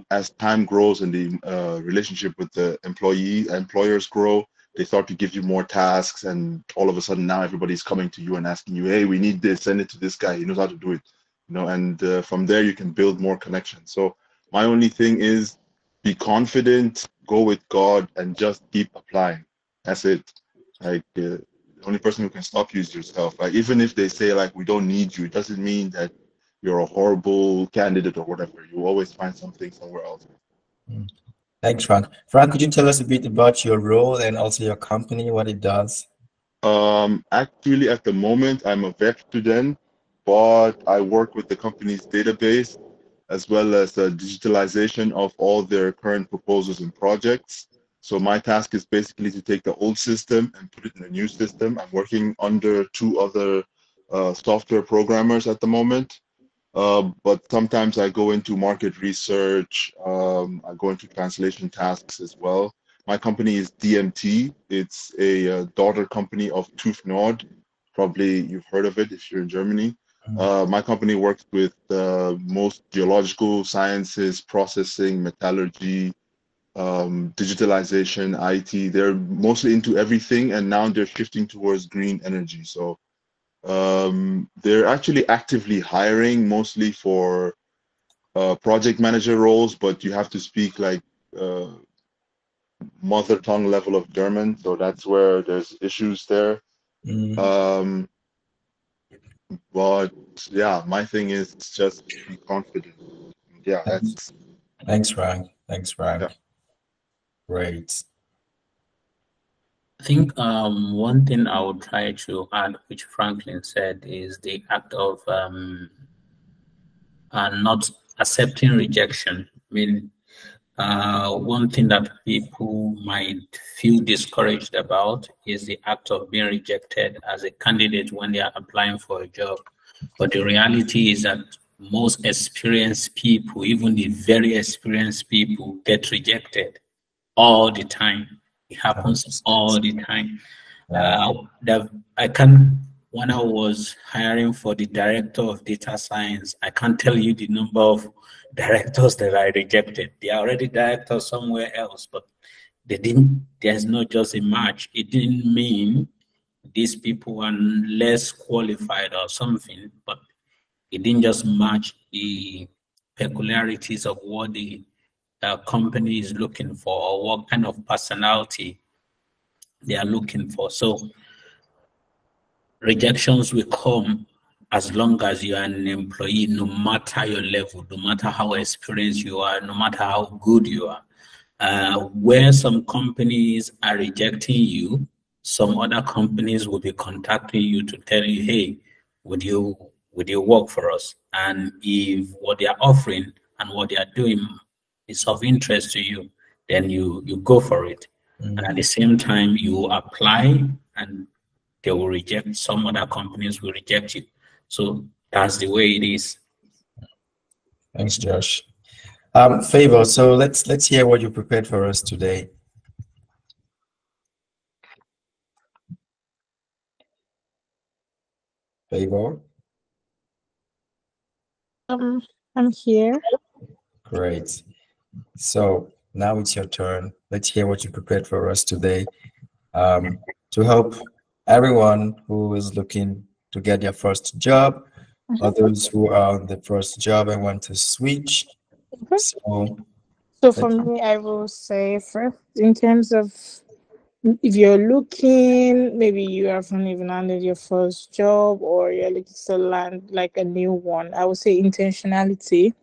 as time grows and the relationship with the employers grow, they start to give you more tasks, and all of a sudden now everybody's coming to you and asking you, "Hey, we need this, send it to this guy, he knows how to do it." And from there you can build more connections. So my only thing is be confident, go with God, and just keep applying. That's it. Like the only person who can stop you is yourself. Like even if they say like we don't need you, it doesn't mean that you're a horrible candidate or whatever. You always find something somewhere else. Thanks, Frank. Frank, could you tell us a bit about your role and also your company, what it does? Actually, at the moment, I'm a vet student, but I work with the company's database as well as the digitalization of all their current proposals and projects. So my task is basically to take the old system and put it in a new system. I'm working under 2 other software programmers at the moment. But sometimes I go into market research, I go into translation tasks as well. My company is DMT. It's a daughter company of TÜV Nord. Probably you've heard of it if you're in Germany. My company works with most geological sciences, processing, metallurgy, digitalization, IT. They're mostly into everything, and now they're shifting towards green energy. So they're actually actively hiring mostly for project manager roles, but you have to speak like uh, mother tongue level of German, so that's where there's issues there. Um, but yeah, my thing is just be confident. Yeah, that's Thanks, Frank. Yeah. Great. I think one thing I would try to add, which Franklin said, is the act of not accepting rejection. I mean, one thing that people might feel discouraged about is the act of being rejected as a candidate when they are applying for a job. But the reality is that most experienced people, even the very experienced people, get rejected all the time. It happens all the time. I can when I was hiring for the director of data science, I can't tell you the number of directors that I rejected. They are already directors somewhere else, but there's not just a match. It didn't mean these people are less qualified or something, but it didn't just match the peculiarities of what the company is looking for or what kind of personality they are looking for. So rejections will come as long as you are an employee, no matter your level, no matter how experienced you are, no matter how good you are. Where some companies are rejecting you, some other companies will be contacting you to tell you, hey, would you work for us? And if what they are offering and what they are doing is of interest to you, then you go for it. And at the same time, you apply and they will reject. Some other companies will reject you. So that's the way it is. Thanks, Josh. Favor, so let's hear what you prepared for us today. Favor? I'm here. Great. So now it's your turn. Let's hear what you prepared for us today, to help everyone who is looking to get their first job, others who are on the first job and want to switch. So for me, I will say first, in terms of if you're looking, maybe you haven't even landed your first job or you're looking to land like a new one, I would say intentionality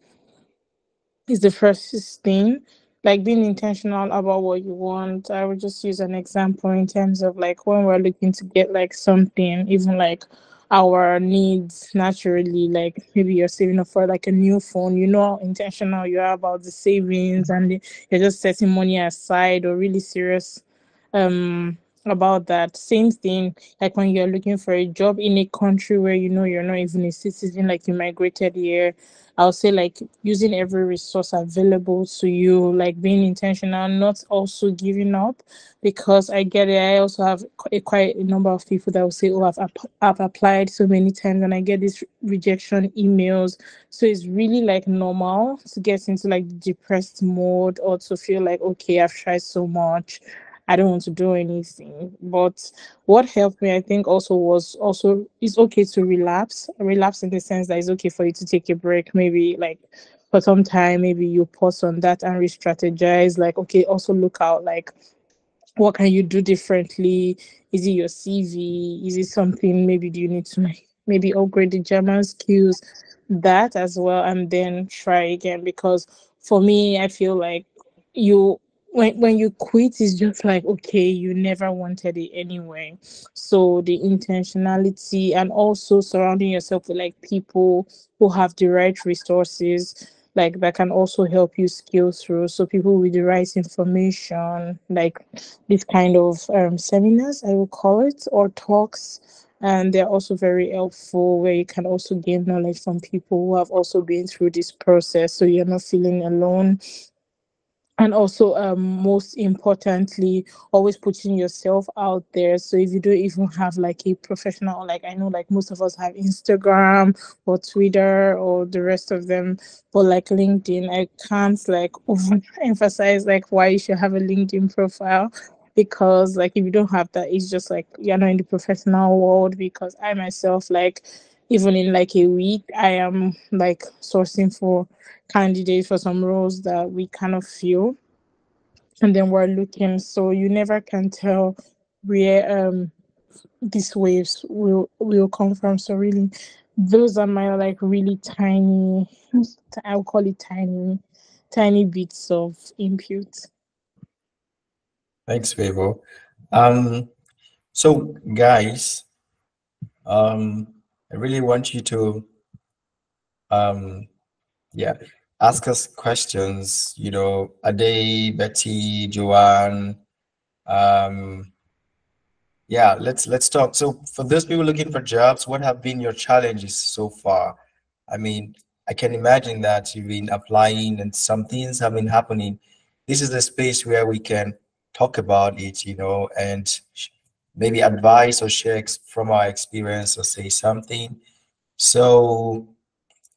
is the first thing. Like being intentional about what you want. I would just use an example in terms of like when we're looking to get like something, even like our needs naturally, like maybe you're saving up for like a new phone, you know how intentional you are about the savings and you're just setting money aside or really serious about that. Same thing like when you're looking for a job in a country where you know you're not even a citizen, like you migrated here. I'll say like using every resource available to you, like being intentional, not also giving up, because I get it. I also have quite a number of people that will say, "Oh, I've applied so many times and I get these rejection emails." So it's really like normal to get into like the depressed mode or to feel like, okay, I've tried so much, I don't want to do anything. But what helped me, I think, also was also it's okay to relapse in the sense that it's okay for you to take a break, maybe like for some time, maybe you pause on that and re-strategize. Like, okay, also look out like what can you do differently? Is it your CV? Is it something maybe do you need to maybe upgrade the German skills? That as well, and then try again. Because for me, I feel like you when you quit, it's just like okay, you never wanted it anyway. So the intentionality and also surrounding yourself with like people who have the right resources like that can also help you scale through. So people with the right information, like this kind of seminars, I will call it, or talks. And they're also very helpful where you can also gain knowledge from people who have also been through this process. So you're not feeling alone. And also most importantly, always putting yourself out there. So if you don't even have like a professional, like I know like most of us have Instagram or Twitter or the rest of them, but like LinkedIn, I can't like overemphasize like why you should have a LinkedIn profile, because like if you don't have that, it's just like you're not in the professional world. Because I myself, like even in like a week, I am like sourcing for candidates for some roles that we kind of feel, and then we're looking. So you never can tell where these waves will come from. So really, those are my like really tiny, I'll call it tiny tiny bits of input. Thanks, Favor. So guys, I really want you to yeah, ask us questions, Ade, Betty, Joanne, yeah, let's talk. So for those people looking for jobs, what have been your challenges so far? I mean, I can imagine that you've been applying and some things have been happening. This is a space where we can talk about it, and maybe advise or share from our experience or say something. So,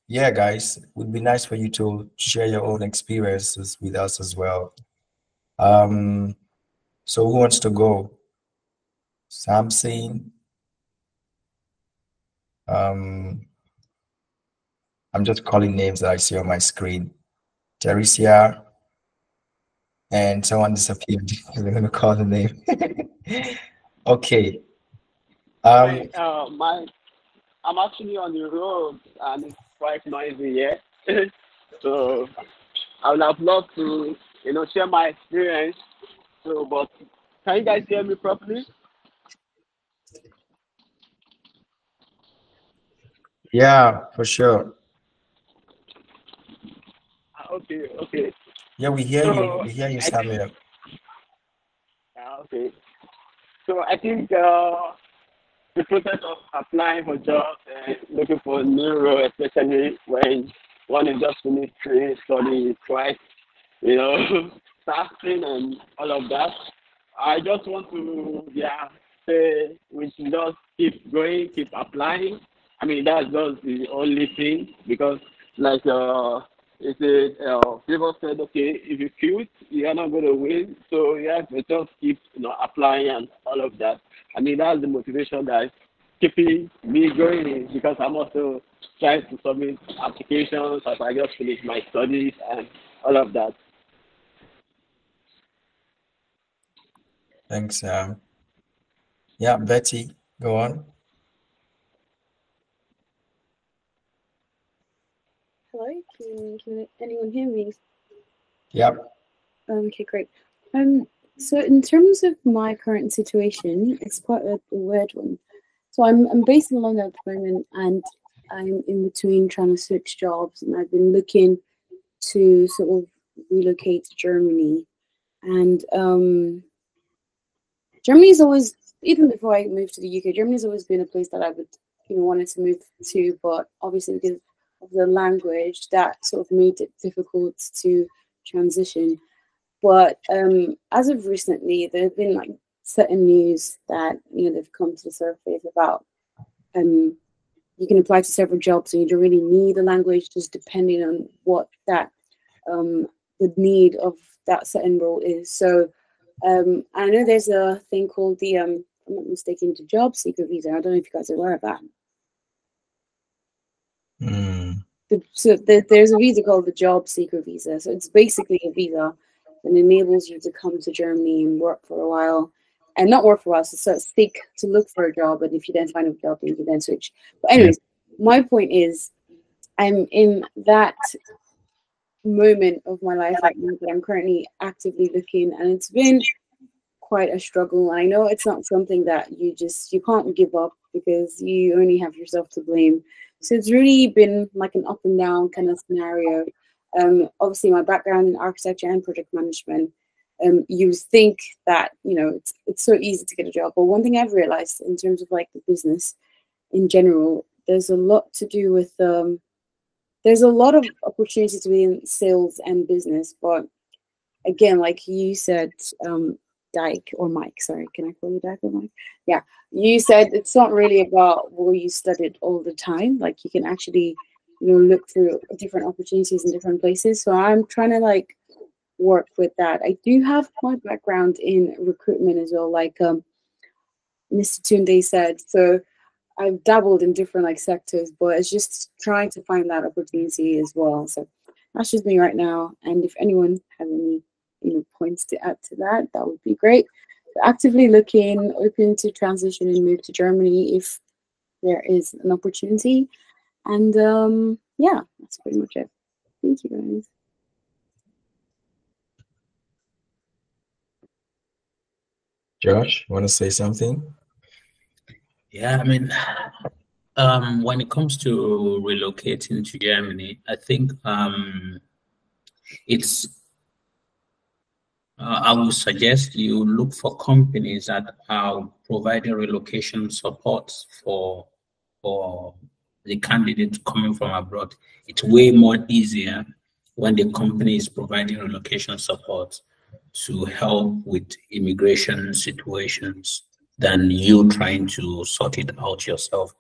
yeah, guys, it would be nice for you to share your own experiences with us as well. So who wants to go? Samson. Um, I'm just calling names that I see on my screen. Teresia, and someone disappeared. I'm going to call the name. Okay. I'm actually on the road and it's quite noisy here. So I would have loved to, share my experience. So, but can you guys hear me properly? Yeah, for sure. Okay. Yeah, we hear you. So We hear you, I think, Samuel. okay. So I think the process of applying for jobs and looking for a new role, especially when one is just finished training, studying, twice, starting and all of that. I just want to, say we should just keep going, keep applying. I mean, that's just the only thing because, like, people said, okay, if you quit, you're not going to win. So you have to just keep, applying and all of that. I mean, that's the motivation that's keeping me going because I'm also trying to submit applications as I just finished my studies and all of that. Thanks, Sam. Yeah, Betty, go on. Hello, can anyone hear me? Yep. Okay, great. So in terms of my current situation, it's quite a weird one. So I'm based in London at the moment, and I'm in between trying to switch jobs, and I've been looking to sort of relocate to Germany. And Germany's always, even before I moved to the UK, Germany's always been a place that I would, wanted to move to, but obviously because of the language, that sort of made it difficult to transition. But as of recently, there have been like certain news that they've come to the surface about you can apply to several jobs and you don't really need the language, just depending on what that the need of that certain role is. So I know there's a thing called the if I'm not mistaken, the job seeker visa. I don't know if you guys are aware of that. There's a visa called the job seeker visa. So it's basically a visa that enables you to come to Germany and work for a while, and not work for a while, so sort of seek to look for a job. And if you then find a job, then you can then switch. But anyways, my point is, I'm in that moment of my life right now that I'm currently actively looking, and it's been quite a struggle. And I know it's not something that you can't give up because you only have yourself to blame. So it's really been like an up and down kind of scenario. Obviously, my background in architecture and project management, you think that it's so easy to get a job. But one thing I've realized in terms of like the business in general, there's a lot to do with there's a lot of opportunities within sales and business. But again, like you said, Dyke or Mike, sorry, can I call you Dyke or Mike? Yeah, you said it's not really about what you studied all the time. Like you can actually, look through different opportunities in different places. So I'm trying to like work with that. I do have my background in recruitment as well, like Mr. Tunde said. So I've dabbled in different like sectors, but it's just trying to find that opportunity as well. So that's just me right now. And if anyone has any points to add to that, that would be great. So actively looking, open to transition and move to Germany if there is an opportunity. And yeah, that's pretty much it. Thank you guys. Josh, want to say something? Yeah, I mean, when it comes to relocating to Germany, I think it's I would suggest you look for companies that are providing relocation support for the candidate coming from abroad. It's way more easier when the company is providing relocation support to help with immigration situations than you trying to sort it out yourself.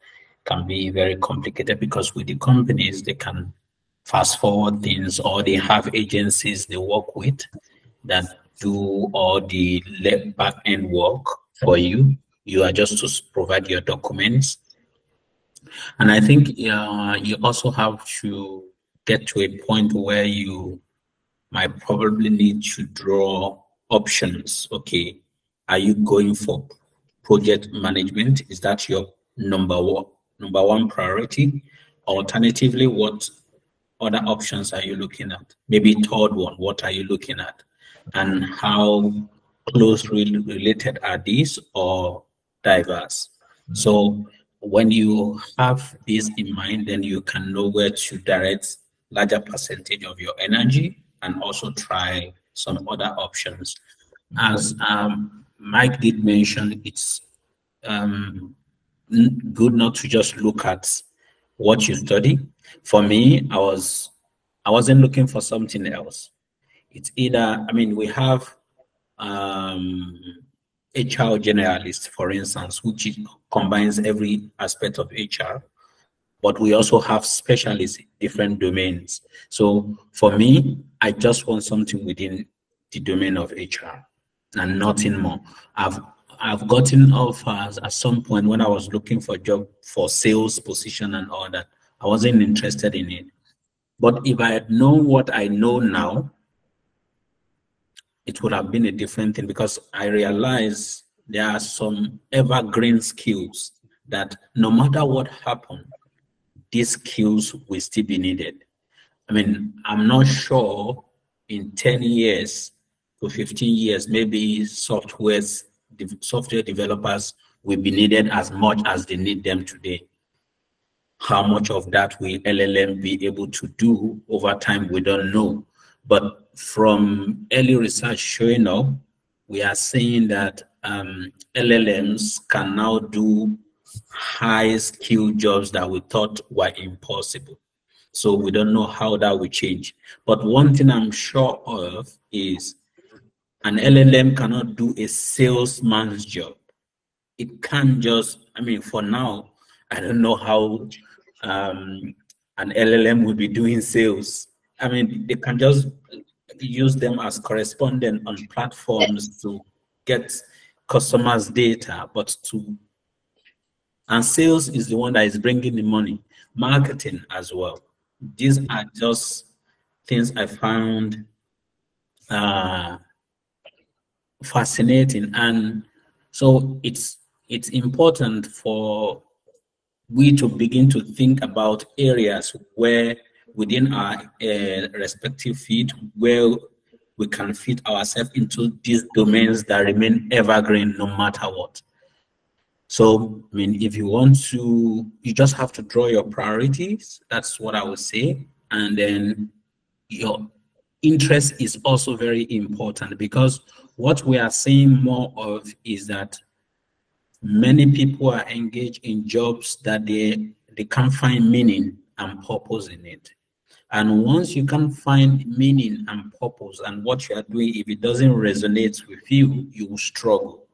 Can be very complicated because with the companies, they can fast forward things, or they have agencies they work with that do all the back end work for you. You are just to provide your documents. And I think you also have to get to a point where you might probably need to draw options. Okay, are you going for project management? Is that your number one priority? Alternatively, what other options are you looking at? Maybe third one, what are you looking at? And how closely related are these or diverse? So when you have this in mind, then you can know where to direct larger percentage of your energy and also try some other options. As Mike did mention, it's good not to just look at what you study. For me, I wasn't looking for something else. It's either, I mean, we have HR generalist, for instance, which combines every aspect of HR, but we also have specialists in different domains. So for me, I just want something within the domain of HR and nothing more. I've gotten offers at some point when I was looking for a job for sales position and all that. I wasn't interested in it. But if I had known what I know now, it would have been a different thing, because I realize there are some evergreen skills that no matter what happened, these skills will still be needed. I mean, I'm not sure in 10 years to 15 years, maybe software developers will be needed as much as they need them today. How much of that will LLM be able to do over time, we don't know. But from early research showing up, we are seeing that LLMs can now do high skill jobs that we thought were impossible. So we don't know how that will change. But one thing I'm sure of is an LLM cannot do a salesman's job. It can't just, I mean, for now, I don't know how an LLM will be doing sales. I mean, they can just use them as correspondent on platforms to get customers' data, and sales is the one that is bringing the money, marketing as well. These are just things I found fascinating, and so it's important for we to begin to think about areas where within our respective field where we can fit ourselves into these domains that remain evergreen no matter what. So, I mean, if you want to, you just have to draw your priorities. That's what I would say. And then your interest is also very important, because what we are seeing more of is that many people are engaged in jobs that they can't find meaning and purpose in it. And once you can find meaning and purpose and what you are doing, if it doesn't resonate with you, you will struggle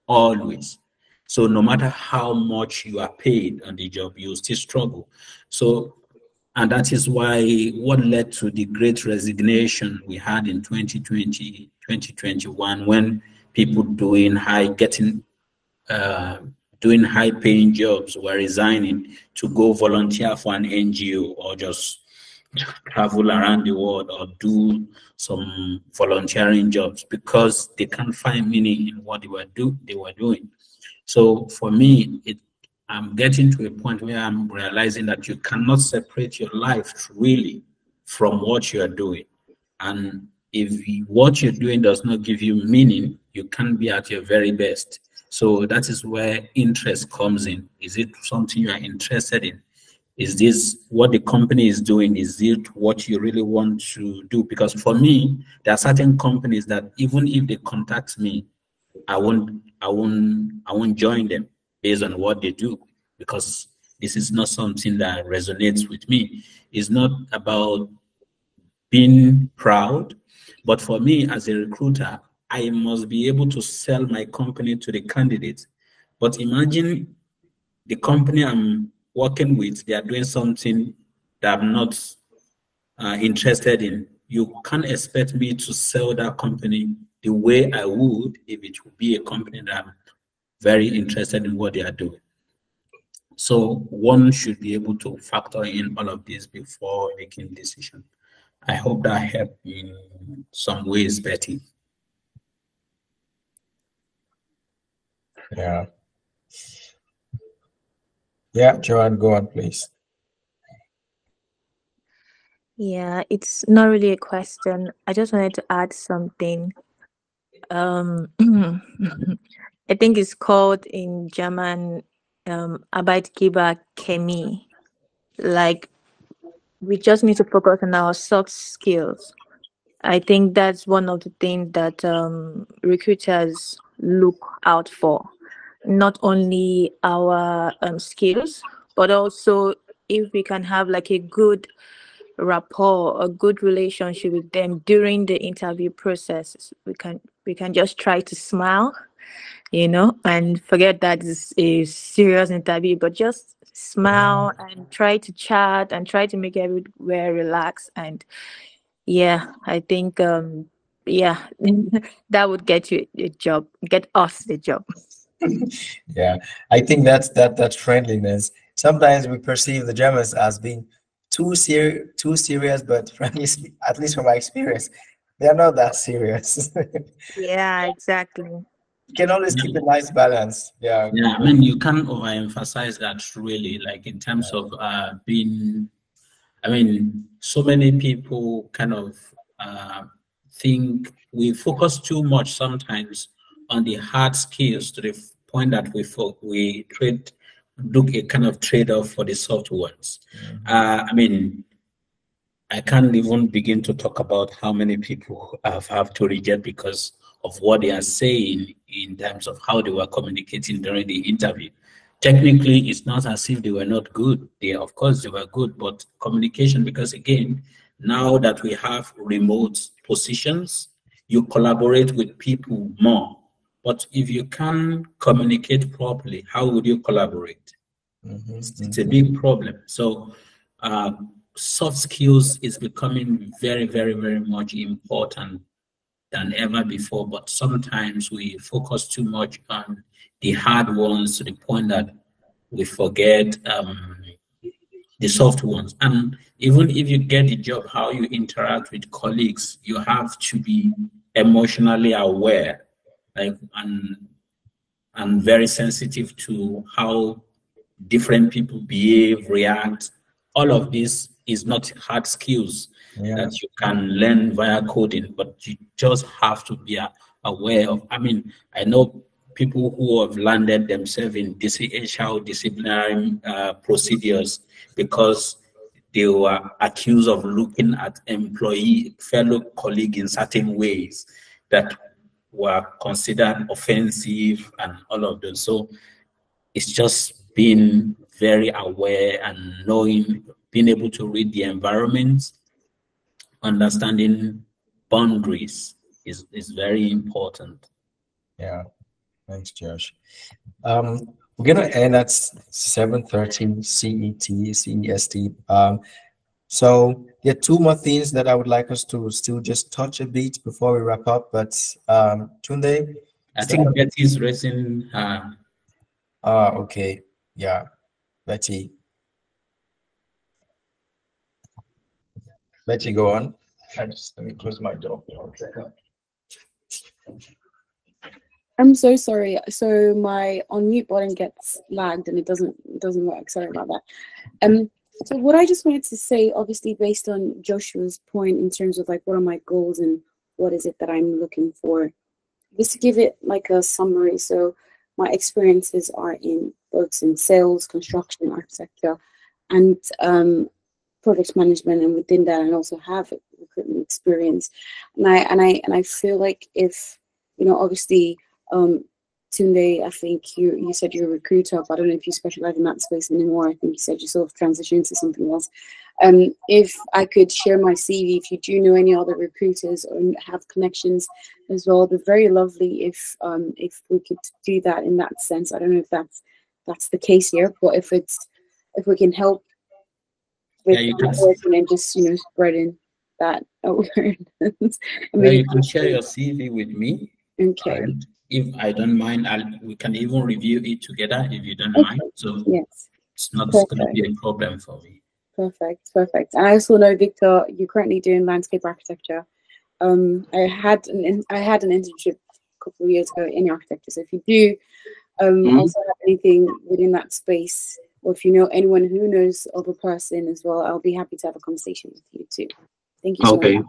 always. So no matter how much you are paid on the job, you will still struggle. So, and that is why what led to the great resignation we had in 2020, 2021, when people doing high paying jobs were resigning to go volunteer for an NGO or just travel around the world or do some volunteering jobs, because they can't find meaning in what they were doing. So for me, I'm getting to a point where I'm realizing that you cannot separate your life really from what you are doing. And if what you're doing does not give you meaning, you can't be at your very best. So that is where interest comes in. Is it something you are interested in? Is this what the company is doing? Is it what you really want to do? Because for me, there are certain companies that even if they contact me, I won't join them based on what they do, because this is not something that resonates with me. It's not about being proud, but for me as a recruiter, I must be able to sell my company to the candidate. But imagine the company I'm working with, they are doing something that I'm not interested in. You can't expect me to sell that company the way I would if it would be a company that I'm very interested in what they are doing. So one should be able to factor in all of this before making decision. I hope that helped in some ways, Betty. Yeah. Yeah, Joanne, go on, please. Yeah, it's not really a question. I just wanted to add something. I think it's called in German Arbeitgeber Chemie. Like, we just need to focus on our soft skills. I think that's one of the things that recruiters look out for. Not only our skills, but also if we can have like a good rapport, a good relationship with them during the interview process. We can just try to smile, and forget that it's a serious interview, but just smile and try to chat and try to make everywhere relax. And yeah, I think yeah, that would get you a job, get us the job. Yeah, I think that friendliness. Sometimes we perceive the Germans as being too serious, but frankly, at least from my experience, they are not that serious. Yeah, exactly. You can always keep a nice balance. Yeah. Yeah, I mean, you can't overemphasize that really, like in terms of being, I mean, so many people kind of think we focus too much sometimes on the hard skills to the point that we do a kind of trade-off for the soft ones. I mean, I can't even begin to talk about how many people have to reject because of what they are saying in terms of how they were communicating during the interview. Technically, it's not as if they were not good. Of course, they were good, but communication, because again, now that we have remote positions, you collaborate with people more. But if you can't communicate properly, how would you collaborate? It's a big problem. So soft skills is becoming very, very, very much important than ever before. But sometimes we focus too much on the hard ones to the point that we forget the soft ones. And even if you get the job, how you interact with colleagues, you have to be emotionally aware, like and very sensitive to how different people behave, react. All of this is not hard skills that you can learn via coding, but you just have to be aware of. I mean, I know people who have landed themselves in HR disciplinary procedures because they were accused of looking at fellow colleague in certain ways that were considered offensive and all of those. So it's just being very aware and being able to read the environment, understanding boundaries is very important. Yeah, thanks, Josh. We're gonna end at 7:30 CEST. So there are two more things that I would like us to still just touch a bit before we wrap up. But Tunde, I think Betty's raising her. Okay, yeah, Betty, go on. Let me close my door. I'm so sorry. So my unmute button gets lagged and it doesn't work. Sorry about that. So what I just wanted to say, obviously based on Joshua's point in terms of like what are my goals and what is it that I'm looking for just to give it like a summary. So my experiences are in both in sales, construction, architecture, and project management, and within that, I also have recruitment experience. And I feel like if obviously, Tunde, I think you said you're a recruiter, but I don't know if you specialize in that space anymore. I think you said you sort of transitioned to something else. If I could share my CV, if you do know any other recruiters or have connections as well, it'd be very lovely if we could do that in that sense. I don't know if that's the case here, but if we can help with working and just spreading that awareness. You can share your CV with me. Okay. And if I don't mind, we can even review it together if you don't mind. So yes, it's not going to be a problem for me. Perfect. And I also know, Victor, you're currently doing landscape architecture. I had an internship a couple of years ago in architecture. So if you do also have anything within that space, or if you know anyone who knows of a person as well, I'll be happy to have a conversation with you too. Thank you so much.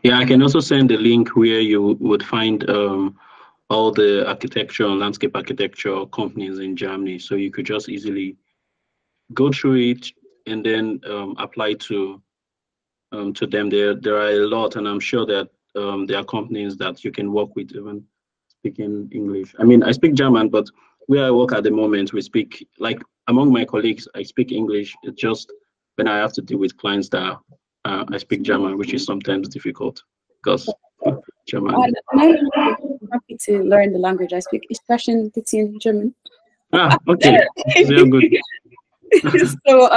Yeah, I can also send the link where you would find all the architecture and landscape architecture companies in Germany. So you could just easily go through it and then apply to them. There are a lot, and I'm sure that there are companies that you can work with even speaking English. I mean, I speak German, but where I work at the moment, we speak, like among my colleagues, I speak English. It's just when I have to deal with clients that I speak German, which is sometimes difficult because German. I'm happy to learn the language. I speak. Ich spreche ein bisschen German. Okay. Sehr good. So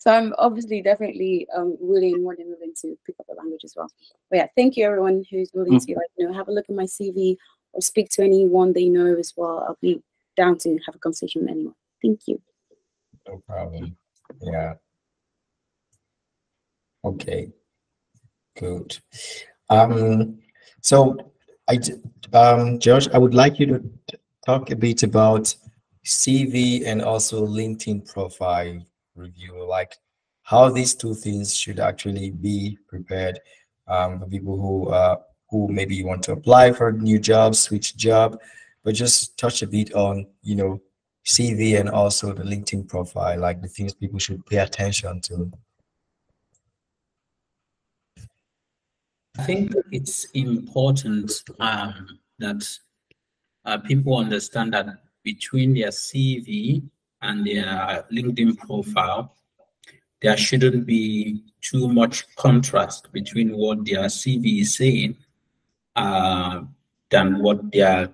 I'm obviously definitely more than willing to pick up the language as well. But yeah, thank you everyone who's willing to have a look at my CV or speak to anyone they know as well. I'll be down to have a conversation with anyone. Thank you. No problem. Yeah. Okay. Good. So Josh, I would like you to talk a bit about CV and also LinkedIn profile review, like how these two things should actually be prepared for people who maybe want to apply for new jobs, switch job, but just touch a bit on CV and also the LinkedIn profile, like the things people should pay attention to. I think it's important that people understand that between their CV and their LinkedIn profile, there shouldn't be too much contrast between what their CV is saying than what their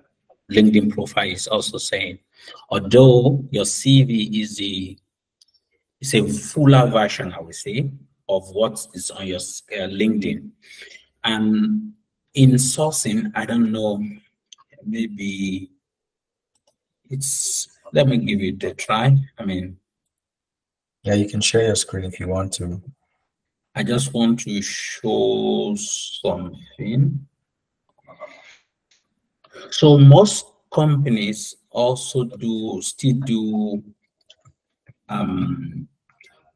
LinkedIn profile is also saying. Although your CV is a fuller version, I would say, of what is on your LinkedIn. And in sourcing, I don't know, maybe let me give it a try. I mean, yeah, you can share your screen if you want to. I just want to show something. So most companies also still do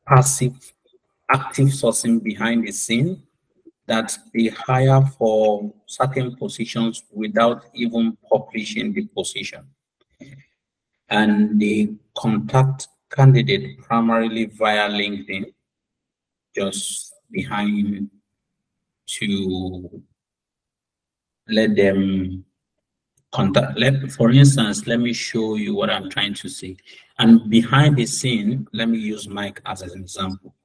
passive, active sourcing behind the scene, that they hire for certain positions without even publishing the position. And they contact candidate primarily via LinkedIn, just behind to let them contact. For instance, let me show you what I'm trying to say. And behind the scene, let me use Mike as an example.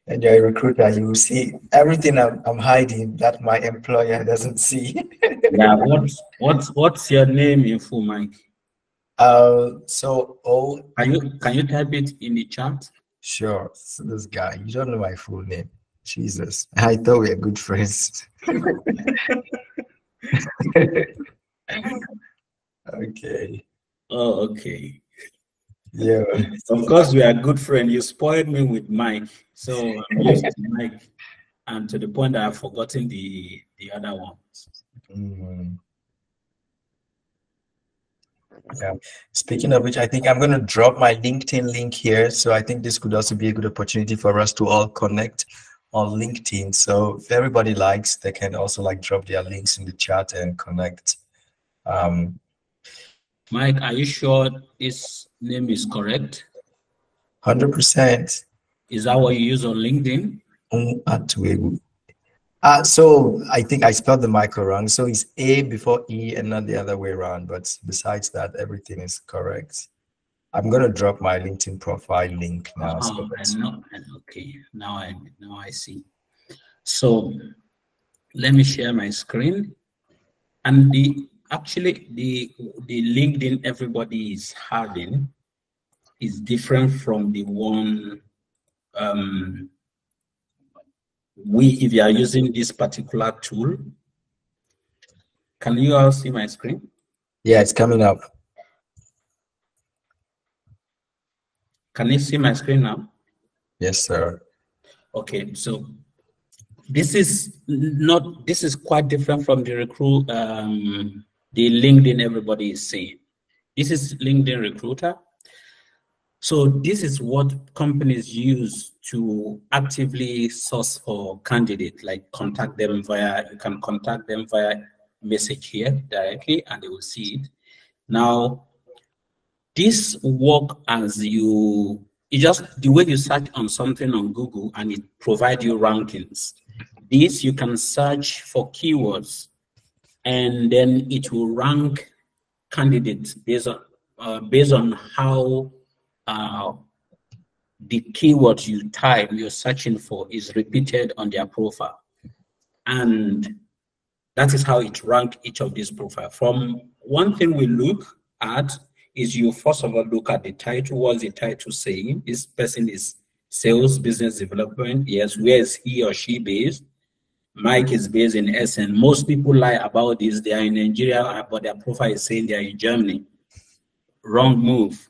And you're a recruiter, you will see everything I'm hiding that my employer doesn't see. Yeah, what's your name in full, Mike? Can you type it in the chat? Sure. So this guy, you don't know my full name. Jesus, I thought we were good friends. Okay. Oh, okay. Yeah. Of course, we are good friends. You spoiled me with Mike, so I'm used to Mike, and to the point that I've forgotten the other ones. Yeah. Speaking of which, I think I'm going to drop my LinkedIn link here. So I think this could also be a good opportunity for us to all connect on LinkedIn. So if everybody likes, they can also like drop their links in the chat and connect. Mike, are you sure this name is correct? 100%. Is that what you use on LinkedIn? So I think I spelled the micro wrong. So it's A before E and not the other way around. But besides that, everything is correct. I'm gonna drop my LinkedIn profile link now. Okay, now I see. So let me share my screen. And the LinkedIn everybody is having is different from the one if you are using this particular tool. Can you all see my screen? Yeah, it's coming up. Can you see my screen now? Yes, sir. Okay, so this is quite different from the LinkedIn everybody is saying. This is LinkedIn Recruiter. So this is what companies use to actively source for candidates, like you can contact them via message here directly and they will see it. Now, this work as just the way you search on something on Google and it provides you rankings. This you can search for keywords and then it will rank candidates based on how the keyword you're searching for is repeated on their profile. And that is how it ranks each of these profiles. From one thing we look at is you first of all look at the title. What's the title saying? This person is sales, business development. Yes, where is he or she based? Mike is based in Essen. Most people lie about this. They are in Nigeria, but their profile is saying they are in Germany. Wrong move.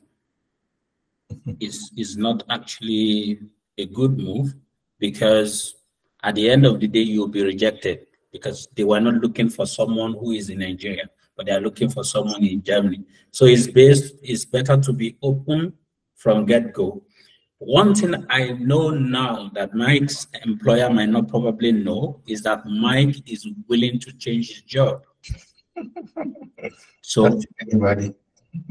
Is not actually a good move, because at the end of the day you'll be rejected because they were not looking for someone who is in Nigeria, but they are looking for someone in Germany. So it's better to be open from get-go. One thing I know now that Mike's employer might not probably know is that Mike is willing to change his job. So anybody.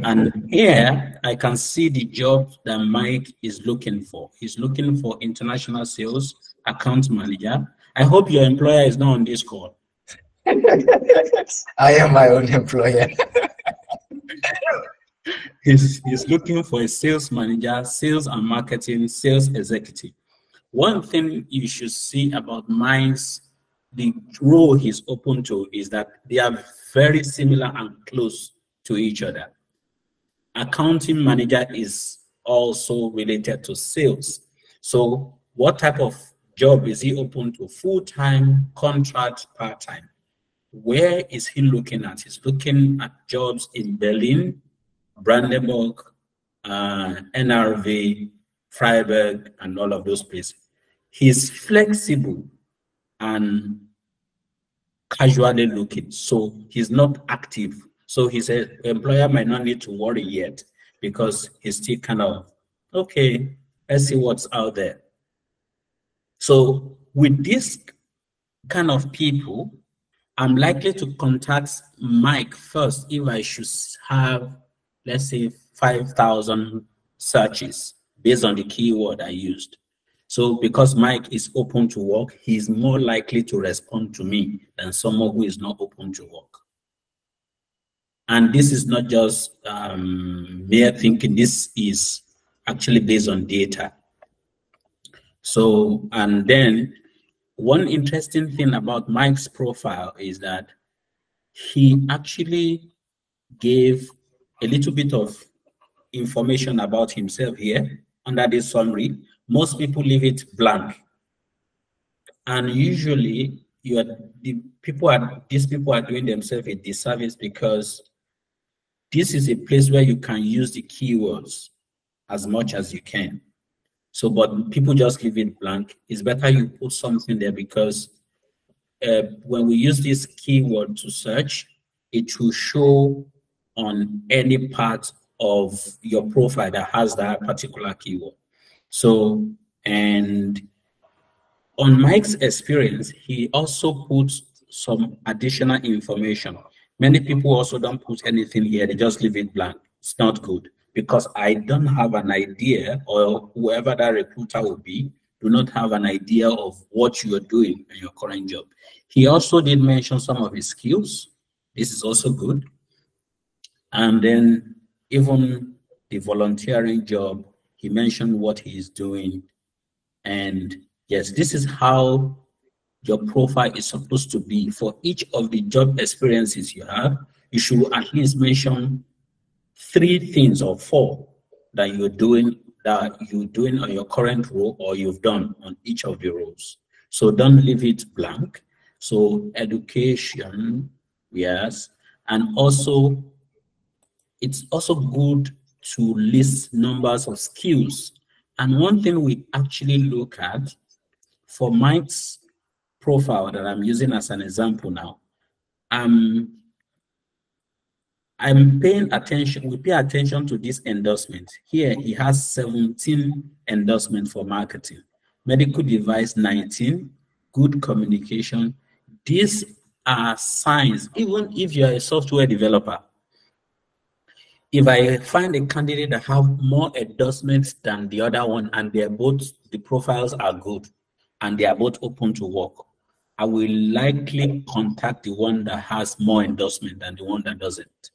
And here I can see the job that Mike is looking for. He's looking for international sales account manager. I hope your employer is not on this call. I am my own employer. He's looking for a sales manager, sales and marketing, sales executive. One thing you should see about Mike's, the role he's open to, is that they are very similar and close to each other. Accounting manager is also related to sales. So what type of job is he open to? Full-time, contract, part-time? Where is he looking at? He's looking at jobs in Berlin, Brandenburg, NRV, Freiburg, and all of those places. He's flexible and casually looking, so he's not active. So his employer might not need to worry yet because he's still kind of, okay, let's see what's out there. So with this kind of people, I'm likely to contact Mike first if I should have, let's say, 5,000 searches based on the keyword I used. So because Mike is open to work, he's more likely to respond to me than someone who is not open to work. And this is not just mere thinking, this is actually based on data. So, and then one interesting thing about Mike's profile is that he actually gave a little bit of information about himself here under this summary. Most people leave it blank. And usually these people are doing themselves a disservice because this is a place where you can use the keywords as much as you can. So, but people just leave it blank. It's better you put something there because when we use this keyword to search, it will show on any part of your profile that has that particular keyword. So, and On Mike's experience, he also puts some additional information. Many people also don't put anything here, they just leave it blank. It's not good because I don't have an idea, or whoever that recruiter will be, do not have an idea of what you are doing in your current job. He also did mention some of his skills. This is also good. And then even the volunteering job, he mentioned what he is doing. And yes, this is how your profile is supposed to be. For each of the job experiences you have, you should at least mention 3 things or 4 that you're doing on your current role or you've done on each of the roles. So don't leave it blank. So education, yes, and also it's also good to list numbers of skills. And one thing we actually look at for Mike's profile that I'm using as an example now, I'm paying attention, we pay attention to this endorsement. Here he has 17 endorsements for marketing, medical device 19, good communication. These are signs, even if you're a software developer, if I find a candidate that have more endorsements than the other one and they're both, the profiles are good and they are both open to work, I will likely contact the one that has more endorsement than the one that doesn't.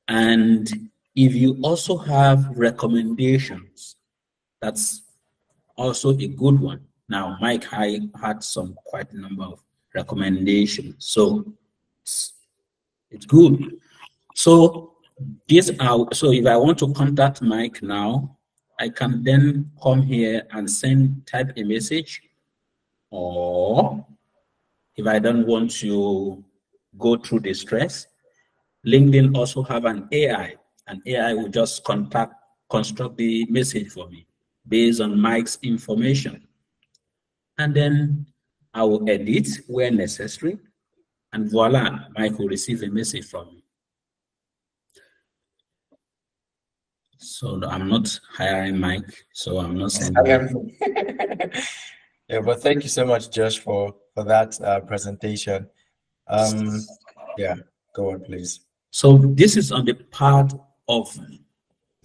And if you also have recommendations, that's also a good one. Now, Mike had some quite a number of recommendations, so it's good. So these are, so if I want to contact Mike now, I can then come here and type a message, or if I don't want to go through the stress, LinkedIn also have an AI. An AI will just construct the message for me based on Mike's information. And then I will edit where necessary, and voila, Mike will receive a message from me. So I'm not hiring Mike, so I'm not sending. Yeah, but thank you so much, Josh, for that presentation. Yeah, go on, please. So this is on the part of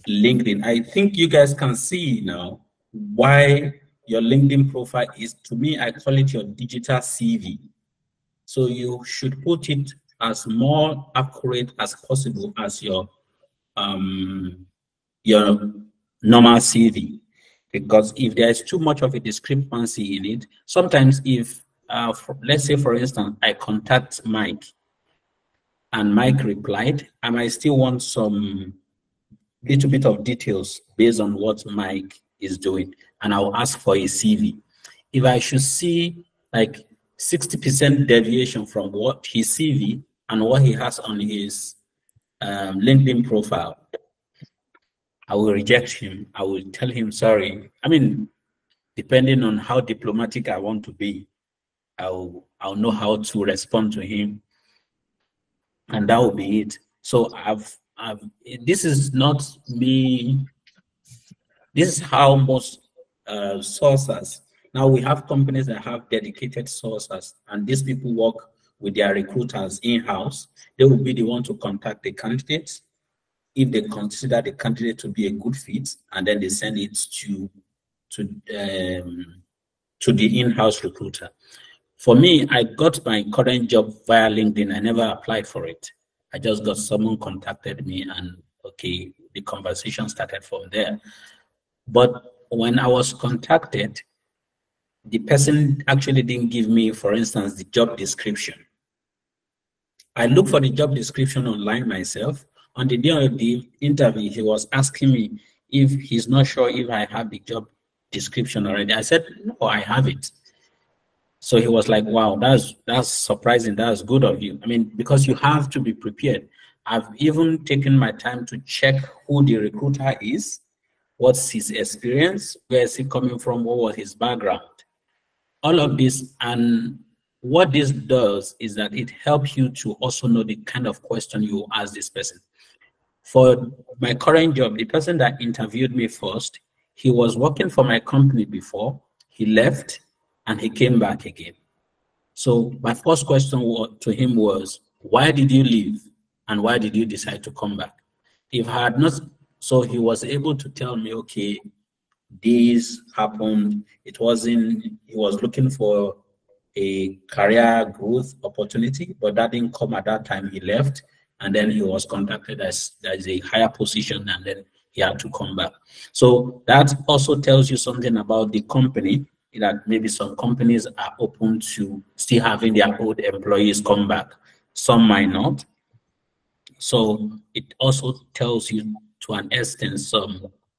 LinkedIn. I think you guys can see now why your LinkedIn profile is, to me, I call it your digital CV. So you should put it as more accurate as possible as your normal CV. Because if there is too much of a discrepancy in it, sometimes if, let's say, for instance, I contact Mike and Mike replied, I might still want some little bit of details based on what Mike is doing, and I'll ask for a CV. If I should see like 60% deviation from what his CV and what he has on his LinkedIn profile, I will reject him. I will tell him sorry. I mean, depending on how diplomatic I want to be, I'll know how to respond to him, and that will be it. So this is not me. This is how most sourcers. Now we have companies that have dedicated sourcers, and these people work with their recruiters in-house. They will be the one to contact the candidates if they consider the candidate to be a good fit, and then they send it to the in-house recruiter. For me, I got my current job via LinkedIn. I never applied for it. I just got someone contacted me, and okay, the conversation started from there. But when I was contacted, the person actually didn't give me, for instance, the job description. I looked for the job description online myself. On the day of the interview, he was asking me if he's not sure if I have the job description already. I said, no, I have it. So he was like, wow, that's surprising. That's good of you. I mean, because you have to be prepared. I've even taken my time to check who the recruiter is, what's his experience, where is he coming from, what was his background. All of this, and what this does is that it helps you to also know the kind of question you ask this person. For my current job, the person that interviewed me first, he was working for my company before. he left and he came back again. So my first question to him was, why did you leave and why did you decide to come back? If I had not, so he was able to tell me, okay, this happened. It wasn't, he was looking for a career growth opportunity, but that didn't come at that time. He left and then he was contacted as a higher position and then he had to come back. So that also tells you something about the company, that maybe some companies are open to still having their old employees come back. Some might not. So it also tells you to an extent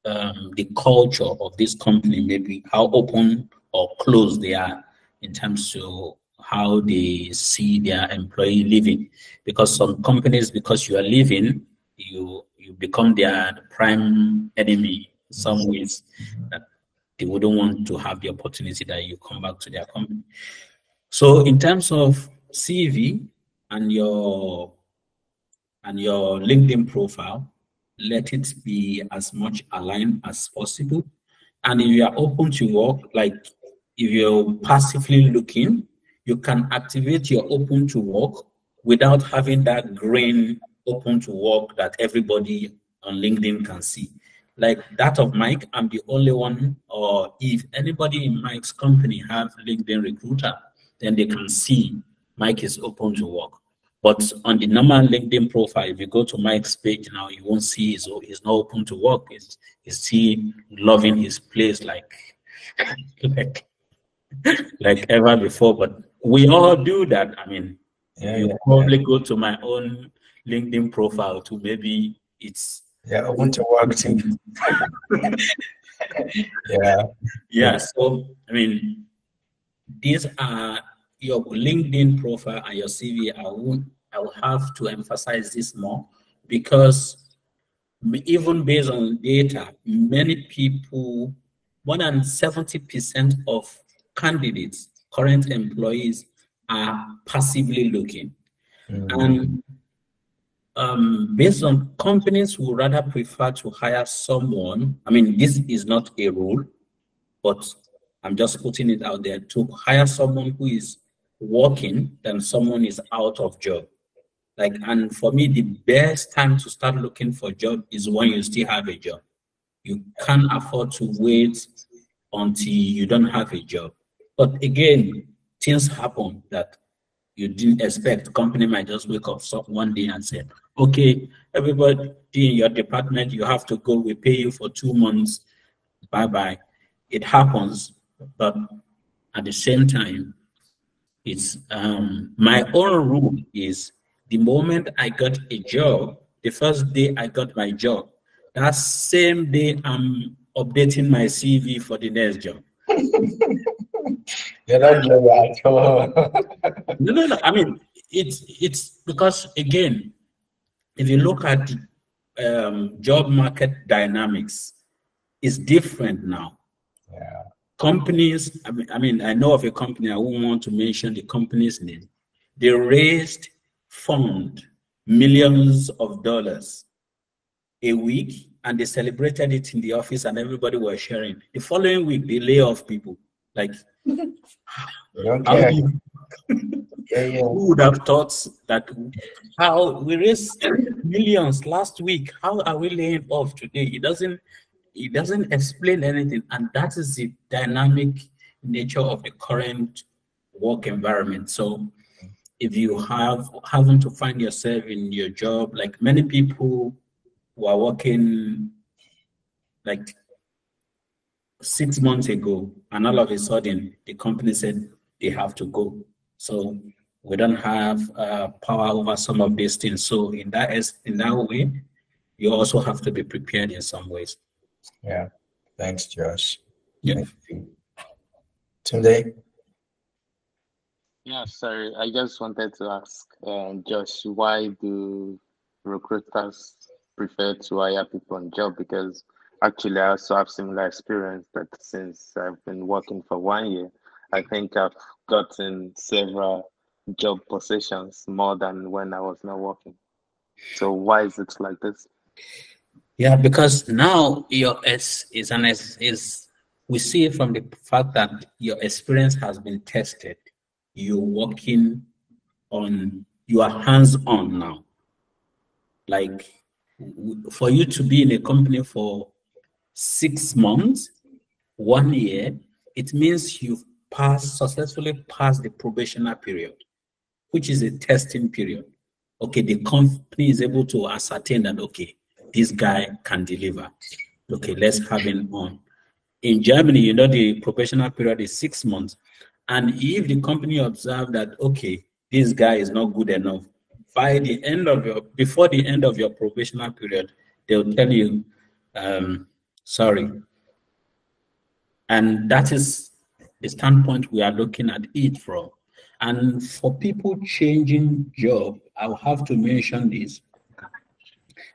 the culture of this company, maybe how open or closed they are in terms of how they see their employee living. Because some companies, because you are leaving, you become their prime enemy in some ways. That they wouldn't want to have the opportunity that you come back to their company. So in terms of CV and your LinkedIn profile, let it be as much aligned as possible. And if you are open to work, like if you're passively looking, you can activate your open to work without having that green open to work that everybody on LinkedIn can see. Like that of Mike, I'm the only one, or if anybody in Mike's company have LinkedIn recruiter, then they can see Mike is open to work. But on the normal LinkedIn profile, if you go to Mike's page now, you won't see he's not open to work. He's still loving his place like ever before. But we all do that. I mean, you probably go to my own LinkedIn profile to maybe it's open to work too. Yeah. So I mean, these are your LinkedIn profile and your CV. I will have to emphasize this more because even based on data, many people, more than 70% of candidates, current employees, are passively looking. And based on companies who rather prefer to hire someone, I mean, this is not a rule, but I'm just putting it out there, to hire someone who is working than someone is out of job. And for me, the best time to start looking for a job is when you still have a job. You can't afford to wait until you don't have a job. But again, things happen that you didn't expect. The company might just wake up one day and say, okay, everybody in your department, you have to go. We pay you for 2 months. Bye-bye. It happens. But at the same time, it's my own rule is the moment I got a job, the first day I got my job, that same day I'm updating my CV for the next job. You're not clever at all. No. I mean, it's because, again, if you look at job market dynamics, it's different now. Yeah. Companies, I mean, I know of a company, I won't want to mention the company's name. They raised millions of dollars a week, and they celebrated it in the office, and everybody was sharing. The following week, they lay off people. Who would have thought that how we raised millions last week? How are we laying off today? It doesn't explain anything, and that is the dynamic nature of the current work environment. So if you having to find yourself in your job, like many people who are working 6 months ago, and all of a sudden the company said they have to go. So we don't have power over some of these things. So in that way, you also have to be prepared in some ways. Yeah. Thanks, Josh. Yeah. Thank you. Tunde? Yeah, sorry. I just wanted to ask Josh, why do recruiters prefer to hire people on job? Because actually, I also have similar experience that since I've been working for 1 year, I think I've gotten several job positions more than when I was not working. So why is it like this? Yeah, because now your we see it from the fact that your experience has been tested. You're working on, you are hands-on now. Like, for you to be in a company for 6 months, 1 year, it means you've successfully passed the probationary period, which is a testing period. Okay, the company is able to ascertain that, okay, this guy can deliver. Okay, let's have him on. In Germany, the probationary period is 6 months. And if the company observe that, okay, this guy is not good enough, before the end of your probationary period, they'll tell you, sorry. And that is the standpoint we are looking at it from. And for people changing job, I'll have to mention this.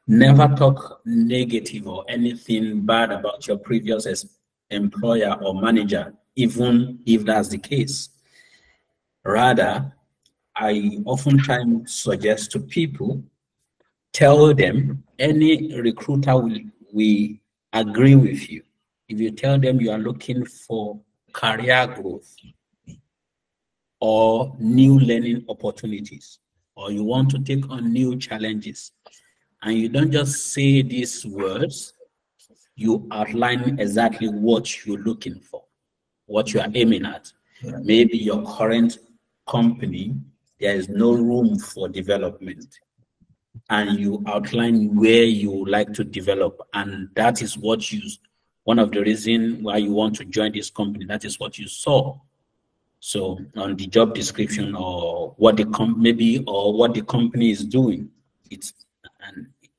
Never talk negative or anything bad about your previous employer or manager, even if that's the case. Rather, I often try and suggest to people, tell them, any recruiter will agree with you. If you tell them you are looking for career growth or new learning opportunities, or you want to take on new challenges, and you don't just say these words, you outline exactly what you're looking for, what you are aiming at. Maybe your current company, there is no room for development, and you outline where you would like to develop, and that is one of the reasons why you want to join this company. That is what you saw. So on the job description, or what the company is doing, it's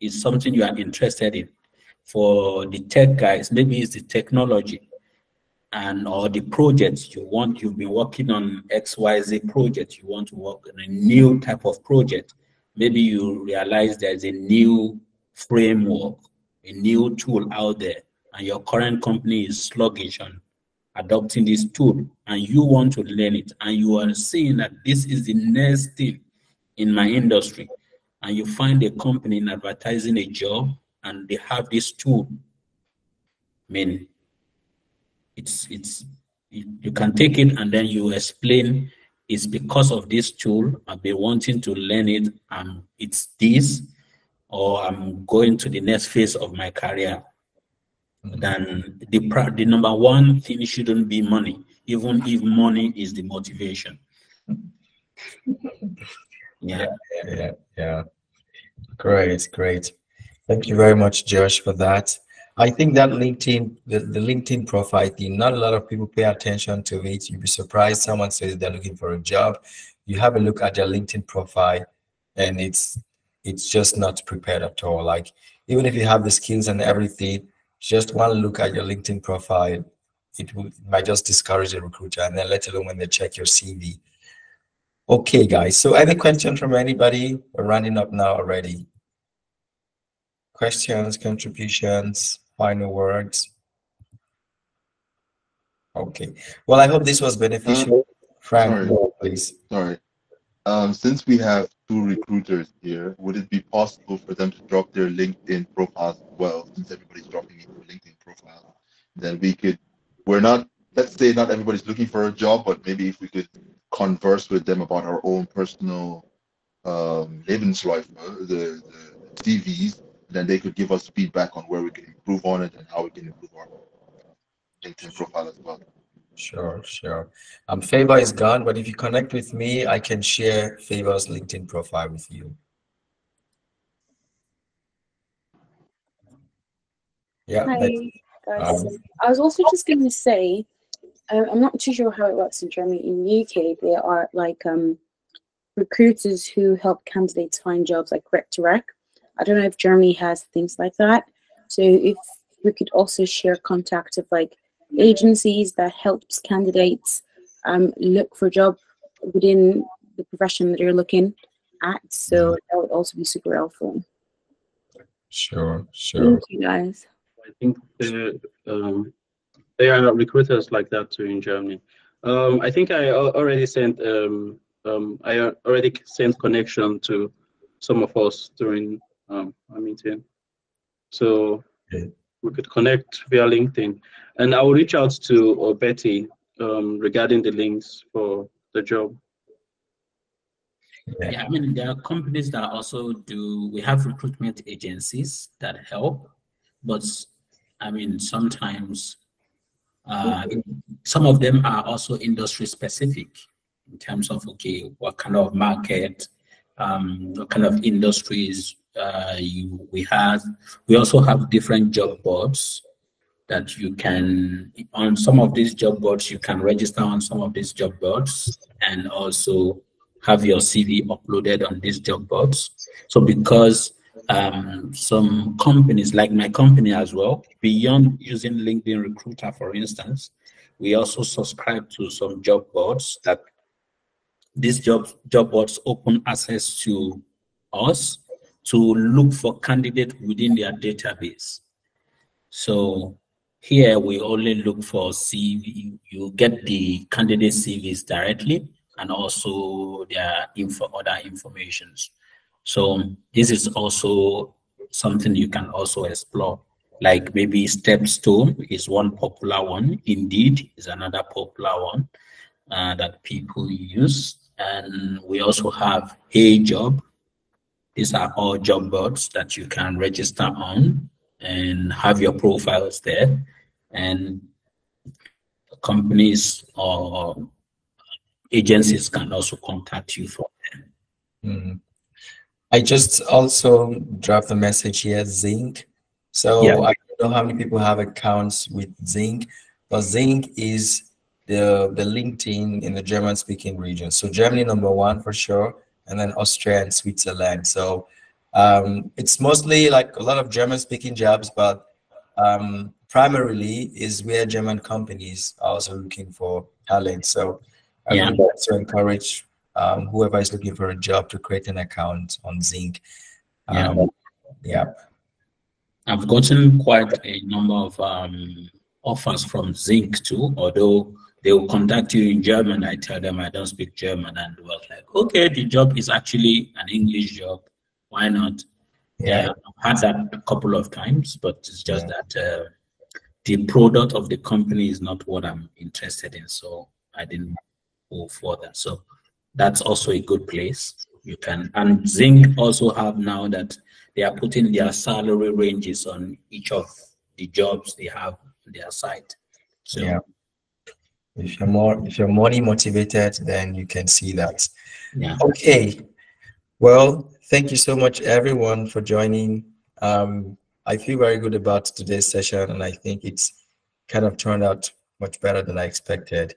something you are interested in. For the tech guys, maybe it's the technology or the projects you've been working on XYZ project, you want to work on a new type of project. Maybe you realize there's a new framework, a new tool out there, and your current company is sluggish on adopting this tool, and you want to learn it, and you are seeing that this is the next thing in my industry, and you find a company in advertising a job and they have this tool. I mean, you can take it and then you explain, it's because of this tool, I've been wanting to learn it, and it's this, or I'm going to the next phase of my career. Then the number one thing shouldn't be money, even if money is the motivation. Yeah. Great. Thank you very much, Josh, for that. I think that LinkedIn, the LinkedIn profile thing, not a lot of people pay attention to it. You'd be surprised. Someone says they're looking for a job. You have a look at their LinkedIn profile, and it's just not prepared at all. Like, even if you have the skills and everything, just one look at your LinkedIn profile, it might just discourage a recruiter, and then let alone when they check your CV. Okay, guys. So any question from anybody? We're running up now already. Questions, contributions, final words? Okay. Well, I hope this was beneficial. Frank, please. Sorry. Since we have 2 recruiters here, would it be possible for them to drop their LinkedIn profiles as well, since everybody's dropping into a LinkedIn profile? Then let's say not everybody's looking for a job, but maybe if we could converse with them about our own personal Lebensläufe, the CVs, then they could give us feedback on where we can improve on it and how we can improve our LinkedIn profile as well. Sure. Favor is gone, but if you connect with me, I can share Favor's LinkedIn profile with you. Yeah. Hi, guys. I was also just going to say, I'm not too sure how it works in Germany. In the UK, there are like recruiters who help candidates find jobs, like rec to rec. I don't know if Germany has things like that. So if we could also share contact of like agencies that helps candidates look for a job within the profession that you're looking at. So that would also be super helpful. Sure. Thank you, guys. I think there are recruiters like that too in Germany. I think I already sent connection to some of us during our meeting. So we could connect via LinkedIn, and I will reach out to Betty regarding the links for the job. Yeah, I mean, there are companies that also we have recruitment agencies that help, but I mean, sometimes some of them are also industry specific in terms of, okay, what kind of market, what kind of industries we have. We also have different job boards that you can, on some of these job boards, you can register on some of these job boards and also have your CV uploaded on these job boards. So because some companies, like my company as well, beyond using LinkedIn Recruiter, for instance, we also subscribe to some job boards that these job boards open access to us to look for candidates within their database. So here we only look for CV. You get the candidate CVs directly and also their other informations. So this is also something you can also explore. Like maybe Stepstone is one popular one. Indeed is another popular one that people use. And we also have Hey Job. These are all job boards that you can register on and have your profiles there. And companies or agencies can also contact you for them. Mm. I just also dropped a message here, Zinc. So Yeah. I don't know how many people have accounts with Zinc, but Zinc is the LinkedIn in the German-speaking region. So Germany #1 for sure, and then Austria and Switzerland. So it's mostly like a lot of German-speaking jobs, but primarily is where German companies are also looking for talent. So I would like to encourage whoever is looking for a job to create an account on Zinc. Yeah. I've gotten quite a number of offers from Zinc too, although they will contact you in German. I tell them I don't speak German, and they was like, okay, the job is actually an English job. Why not? Yeah, I've had that a couple of times, but it's just that the product of the company is not what I'm interested in, so I didn't go for that. So that's also a good place. You can, and Zinc also have now that they are putting their salary ranges on each of the jobs they have on their site. So yeah, if you're money motivated, then you can see that. Yeah. Okay. Well, thank you so much, everyone, for joining. I feel very good about today's session, and I think it's kind of turned out much better than I expected.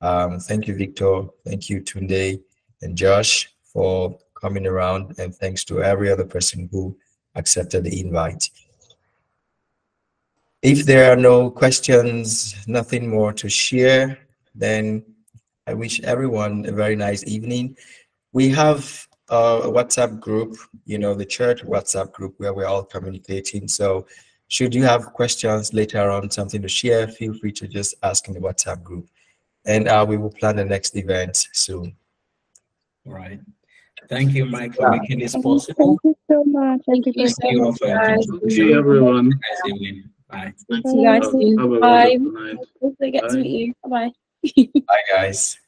Thank you, Victor. Thank you, Tunde and Josh, for coming around, and thanks to every other person who accepted the invite. If there are no questions, nothing more to share, then I wish everyone a very nice evening. We have a WhatsApp group, the church WhatsApp group where we're all communicating. So should you have questions later on, something to share, feel free to just ask in the WhatsApp group. And we will plan the next event soon. All right. Thank you, Mike, for making this possible. Thank you so much. Thank you for your contribution. See everyone. Nice evening. Bye. See you guys soon. Bye. Hopefully get to meet you. Bye. Bye, guys.